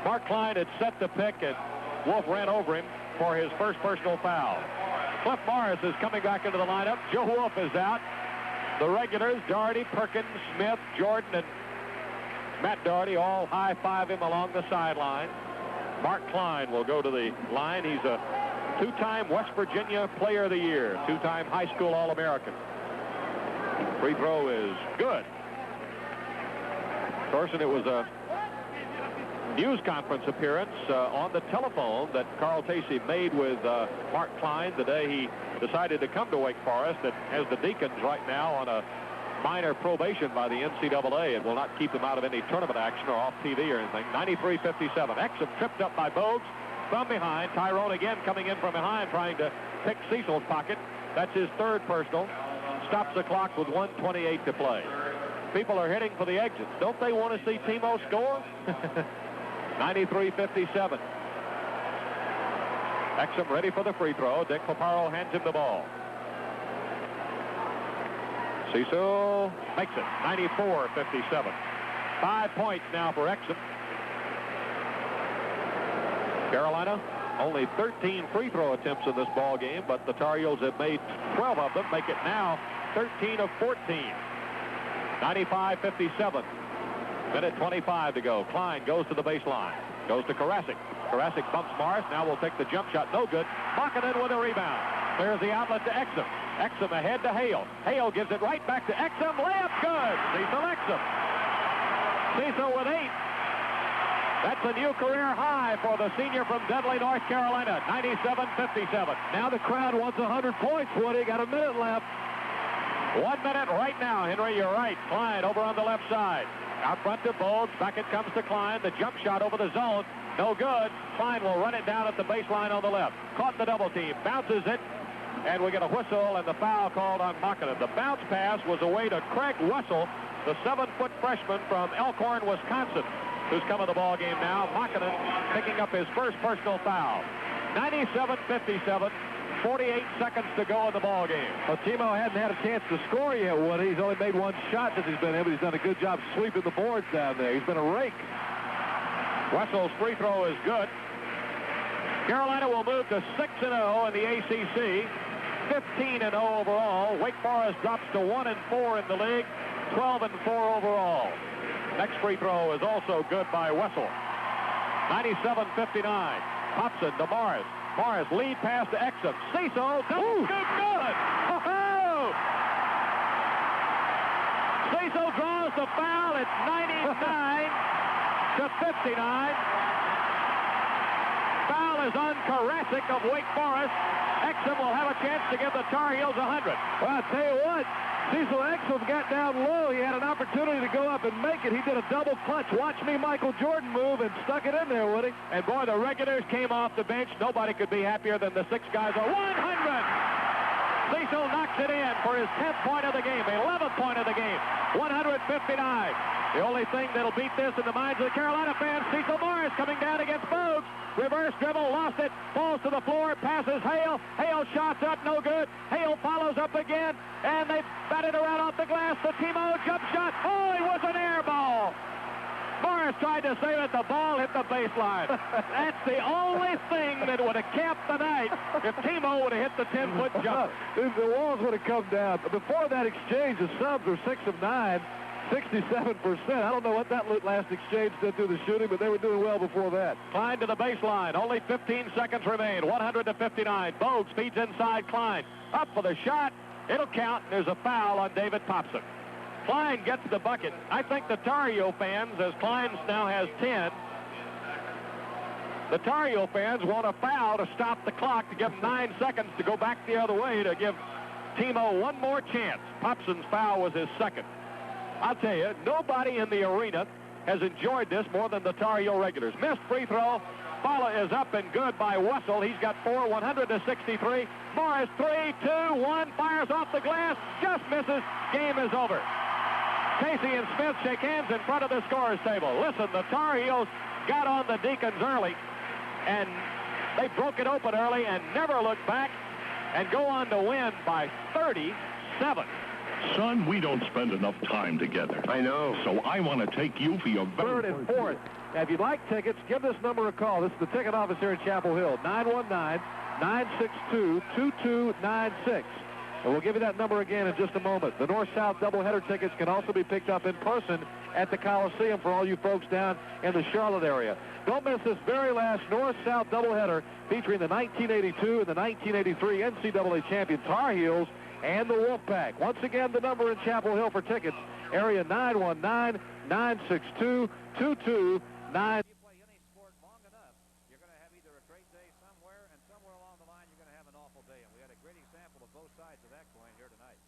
Mark Klein had set the pick, and Wolf ran over him for his first personal foul. Cliff Morris is coming back into the lineup. Joe Wolf is out. The regulars, Doherty, Perkins, Smith, Jordan, and Matt Doherty all high-five him along the sideline. Mark Klein will go to the line. He's a 2-time West Virginia Player of the Year, 2-time high school All-American. Free throw is good. Thorson, it was a news conference appearance on the telephone that Carl Tacey made with Mark Klein the day he decided to come to Wake Forest, that has the Deacons right now on a minor probation by the NCAA and will not keep them out of any tournament action or off TV or anything. 93-57. Exum tripped up by Bogues from behind. Tyrone again coming in from behind, trying to pick Cecil's pocket. That's his third personal. Stops the clock with 1:28 to play. People are heading for the exits. Don't they want to see Timo score? 93-57. Exum ready for the free throw. Dick Paparo hands him the ball. Cecil makes it. 94-57. 5 points now for Exum. Carolina, only 13 free throw attempts in this ball game, but the Tar Heels have made 12 of them, make it now 13 of 14. 95-57. Minute 25 to go. Klein goes to the baseline. Goes to Karasik. Karasik bumps Morris. Now will take the jump shot. No good. Mockinen with a rebound. There's the outlet to Exum. Exum ahead to Hale. Hale gives it right back to Exum. Layup good. Cecil Exum. Cecil with 8. That's a new career high for the senior from Dudley, North Carolina. 97-57. Now the crowd wants 100 points, Woody. Got a minute left. 1 minute right now, Henry. You're right. Klein over on the left side. Out front to Bogues. Back it comes to Klein. The jump shot over the zone. No good. Klein will run it down at the baseline on the left. Caught the double team. Bounces it. And we get a whistle and the foul called on Mockinen. The bounce pass was away to Craig Russell, the 7-foot freshman from Elkhorn, Wisconsin, who's come in the ball game now. Mockinen picking up his first personal foul. 97-57. 48 seconds to go in the ball game. Well, Timo hadn't had a chance to score yet, Woody. He's only made one shot since he's been in, but he's done a good job sweeping the boards down there. He's been a rake. Russell's free throw is good. Carolina will move to 6-0 in the ACC, 15-0 overall. Wake Forest drops to 1-4 in the league, 12-4 overall. Next free throw is also good by Wessel. 97-59. Popson to Morris. Morris lead pass to Exum. Cecil, good. Oh-ho! Cecil draws the foul at 99-59. Foul is on Karasik of Wake Forest. Exum will have a chance to give the Tar Heels 100. Well, I'll tell you what, Cecil Exum got down low. He had an opportunity to go up and make it. He did a double clutch. Watch me, Michael Jordan move and stuck it in there, Woody. And boy, the regulars came off the bench. Nobody could be happier than the 6 guys. 100! Cecil knocks it in for his 10th point of the game, 11th point of the game. 159. The only thing that'll beat this in the minds of the Carolina fans, Cecil Morris coming down against Bogues. Reverse dribble, lost it, falls to the floor, passes Hale. Hale shots up, no good. Hale follows up again, and they bat it around off the glass. The Timo jump shot. Oh, it was an air ball. Morris tried to save it. The ball hit the baseline. That's the only thing that would have capped the night if Timo would have hit the 10-foot jumper. The walls would have come down. Before that exchange, the Subs were 6 of 9, 67%. I don't know what that last exchange did to the shooting, but they were doing well before that. Klein to the baseline. Only 15 seconds remain. 100-59. Bogues feeds inside Klein. Up for the shot. It'll count. There's a foul on David Popson. Klein gets the bucket. I think the Tar Heel fans, as Klein now has 10, the Tar Heel fans want a foul to stop the clock, to give them 9 seconds to go back the other way, to give Timo one more chance. Popson's foul was his second. I'll tell you, nobody in the arena has enjoyed this more than the Tar Heel regulars. Missed free throw. Follow is up and good by Wessel. He's got 4, 100-63. Morris, 3, 2, 1, fires off the glass, just misses. Game is over. Casey and Smith shake hands in front of the scorer's table. Listen, the Tar Heels got on the Deacons early, and they broke it open early and never looked back and go on to win by 37. Son, we don't spend enough time together. I know. So I want to take you for your third and fourth. Now, if you'd like tickets, give this number a call. This is the ticket office here in Chapel Hill, 919-962-2296. And we'll give you that number again in just a moment. The North-South doubleheader tickets can also be picked up in person at the Coliseum for all you folks down in the Charlotte area. Don't miss this very last North-South doubleheader featuring the 1982 and the 1983 NCAA champion Tar Heels and the Wolfpack. Once again, the number in Chapel Hill for tickets, area 919-962-2296. You play any sport long enough, you're going to have either a great day somewhere, and somewhere along the line you're going to have an awful day. And we had a great example of both sides of that coin here tonight.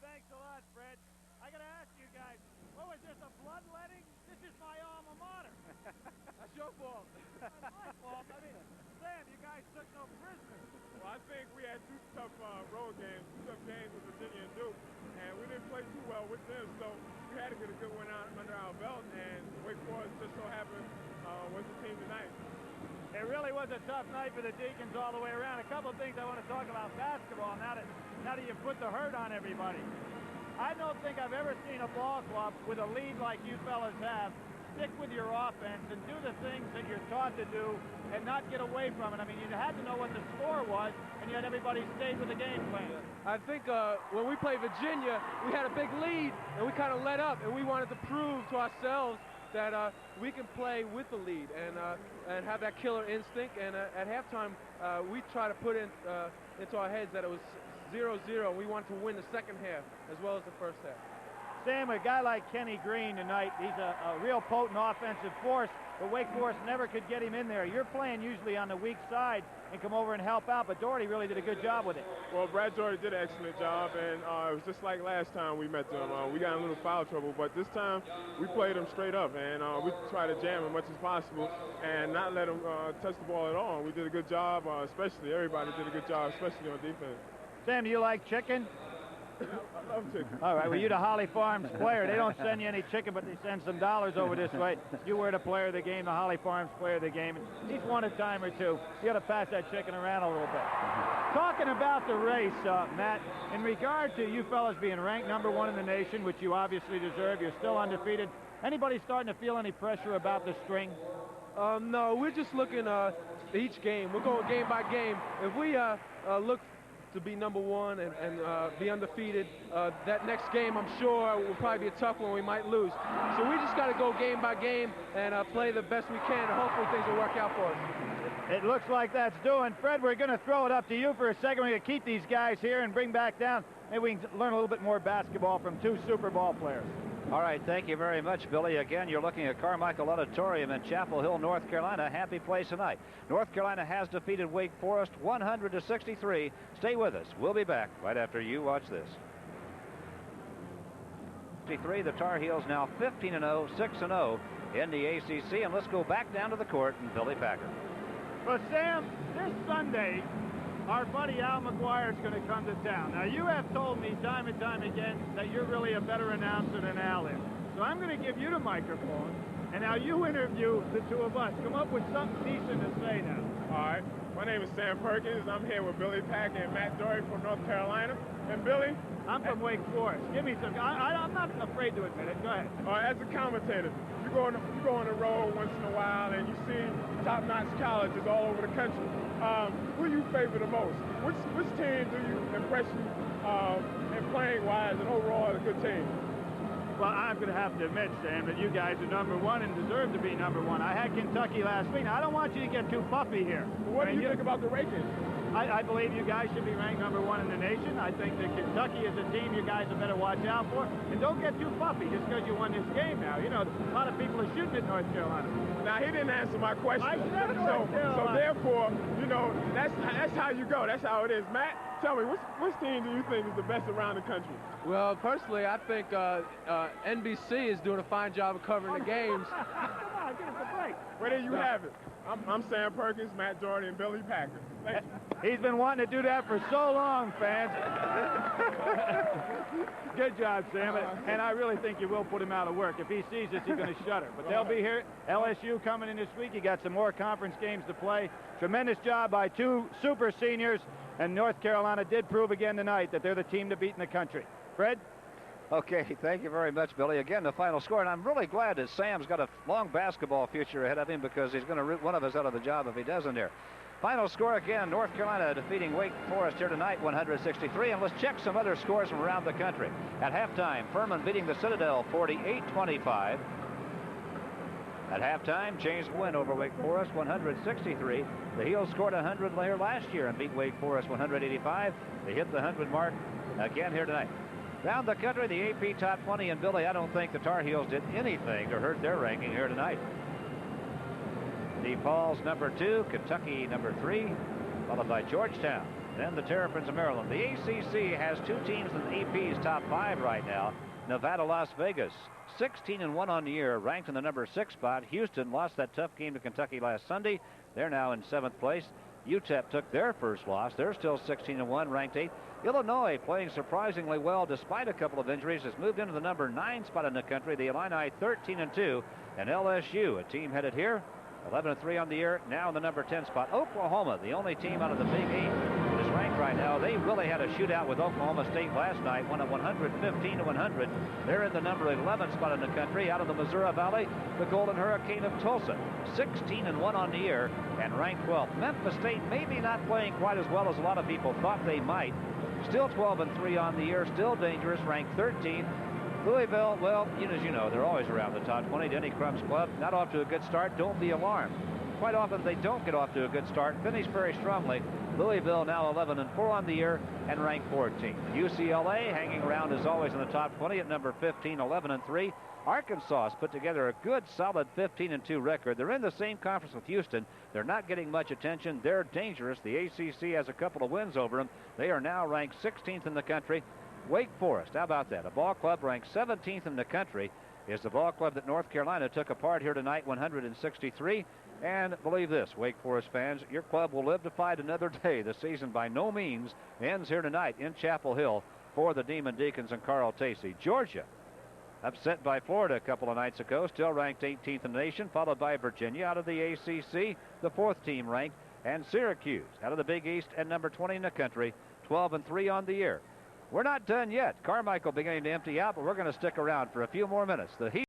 Thanks a lot, Fred. I got to ask you guys, what was this, a bloodletting? This is my alma mater. That's your fault. That's my fault. I mean, Sam, you guys took no prisoners. Well, I think we had 2 tough road games, 2 tough games with Virginia and Duke, and we didn't play too well with them, so we had to get a good one out under our belt, and Wake Forest just so happened was the team tonight. It really was a tough night for the Deacons all the way around. A couple of things I want to talk about basketball now that you've put the hurt on everybody. I don't think I've ever seen a ball club with a lead like you fellas have stick with your offense and do the things that you're taught to do and not get away from it. I mean, you had to know what the score was, and yet everybody stayed with the game plan. I think when we played Virginia, we had a big lead, and we kind of let up, and we wanted to prove to ourselves that we can play with the lead and have that killer instinct. And at halftime, we try to put into our heads that it was 0-0. We wanted to win the second half as well as the first half. Sam, a guy like Kenny Green tonight, he's a real potent offensive force, but Wake Forest never could get him in there. You're playing usually on the weak side and come over and help out, but Doherty really did a good job with it. Well, Brad Doherty did an excellent job, and it was just like last time we met them. We got in a little foul trouble, but this time we played them straight up, and we tried to jam as much as possible and not let them touch the ball at all. We did a good job, especially everybody did a good job, especially on defense. Sam, do you like chicken? I love chicken. All right, well, you're the Holly Farms player. They don't send you any chicken, but they send some dollars over this way. You were the player of the game, the Holly Farms player of the game. He's won a time or two. You got to pass that chicken around a little bit. Talking about the race, Matt, in regard to you fellas being ranked #1 in the nation, which you obviously deserve, you're still undefeated. Anybody starting to feel any pressure about the string? No, we're just looking each game. We're going game by game. If we look to be #1 and be undefeated, that next game, I'm sure, will probably be a tough one. We might lose. So we just got to go game by game and play the best we can, and hopefully things will work out for us. It looks like that's doing. Fred, we're going to throw it up to you for a second. We're going to keep these guys here and bring back down. Maybe we can learn a little bit more basketball from 2 Super Bowl players. All right, thank you very much, Billy. Again, you're looking at Carmichael Auditorium in Chapel Hill, North Carolina. Happy place tonight. North Carolina has defeated Wake Forest 100-63. Stay with us. We'll be back right after you watch this. The Tar Heels now 15-0, 6-0 in the ACC. And let's go back down to the court and Billy Packer. Well, Sam, this Sunday, our buddy Al McGuire is going to come to town. Now, you have told me time and time again that you're really a better announcer than Al is. So I'm going to give you the microphone, and now you interview the 2 of us. Come up with something decent to say now. All right. My name is Sam Perkins. I'm here with Billy Packer and Matt Doherty from North Carolina. And Billy? I'm from Wake Forest. Give me some. I'm not afraid to admit it. Go ahead. As a commentator, you go on the road once in a while and you see top-notch colleges all over the country. Who you favor the most? Which team do you impress you in playing-wise and overall a good team? Well, I'm going to have to admit, Sam, that you guys are number one and deserve to be number one. I had Kentucky last week. Now, I don't want you to get too puffy here. Well, what do you think about the rankings? I believe you guys should be ranked number one in the nation. I think that Kentucky is a team you guys had better watch out for. And don't get too puffy just because you won this game now. You know, a lot of people are shooting at North Carolina. Now, he didn't answer my question. I said North Carolina. So therefore, you know, that's how you go. That's how it is. Matt, tell me, which team do you think is the best around the country? Well, personally, I think NBC is doing a fine job of covering the games. Come on, give us a break. Well, there you have it. I'm Sam Perkins, Matt Doherty, and Billy Packer. Thank you. He's been wanting to do that for so long, fans. Good job, Sam. And I really think you will put him out of work. If he sees this, he's going to shudder. But they'll be here. LSU coming in this week. You got some more conference games to play. Tremendous job by two super seniors. And North Carolina did prove again tonight that they're the team to beat in the country. Fred? Okay, thank you very much, Billy. Again, the final score, and I'm really glad that Sam's got a long basketball future ahead of him because he's going to root one of us out of the job if he doesn't here. Final score again, North Carolina defeating Wake Forest here tonight, 163. And let's check some other scores from around the country. At halftime, Furman beating the Citadel 48-25. At halftime, James win over Wake Forest 163. The Heels scored 100 here last year and beat Wake Forest 185. They hit the 100 mark again here tonight. Around the country, the AP Top 20, and Billy, I don't think the Tar Heels did anything to hurt their ranking here tonight. DePaul's number 2, Kentucky number 3, followed by Georgetown. Then the Terrapins of Maryland. The ACC has two teams in the AP's top 5 right now. Nevada, Las Vegas, 16-1 on the year, ranked in the number 6 spot. Houston lost that tough game to Kentucky last Sunday. They're now in 7th place. UTEP took their first loss. They're still 16-1, ranked 8th. Illinois, playing surprisingly well despite a couple of injuries, has moved into the number 9 spot in the country. The Illini 13-2, and LSU, a team headed here, 11-3 on the year, now in the number 10 spot. Oklahoma, the only team out of the Big 8 that is ranked right now. They really had a shootout with Oklahoma State last night, won at 115-100. They're in the number 11 spot in the country. Out of the Missouri Valley, the Golden Hurricane of Tulsa, 16-1 on the year and ranked 12th. Memphis State maybe not playing quite as well as a lot of people thought they might. Still 12-3 on the year, still dangerous, ranked 13th. Louisville, well, as you know, they're always around the top 20. Denny Crum's club, not off to a good start. Don't be alarmed. Quite often they don't get off to a good start. Finish very strongly. Louisville now 11-4 on the year and ranked 14th. UCLA hanging around as always in the top 20 at number 15, 11-3. Arkansas has put together a good, solid 15-2 record. They're in the same conference with Houston. They're not getting much attention. They're dangerous. The ACC has a couple of wins over them. They are now ranked 16th in the country. Wake Forest, how about that? A ball club ranked 17th in the country is the ball club that North Carolina took apart here tonight, 163. And believe this, Wake Forest fans, your club will live to fight another day. The season by no means ends here tonight in Chapel Hill for the Demon Deacons and Carl Tacey. Georgia, upset by Florida a couple of nights ago, still ranked 18th in the nation, followed by Virginia out of the ACC, the 4th team ranked, and Syracuse out of the Big East and number 20 in the country, 12-3 on the year. We're not done yet. Carmichael beginning to empty out, but we're going to stick around for a few more minutes. The Heat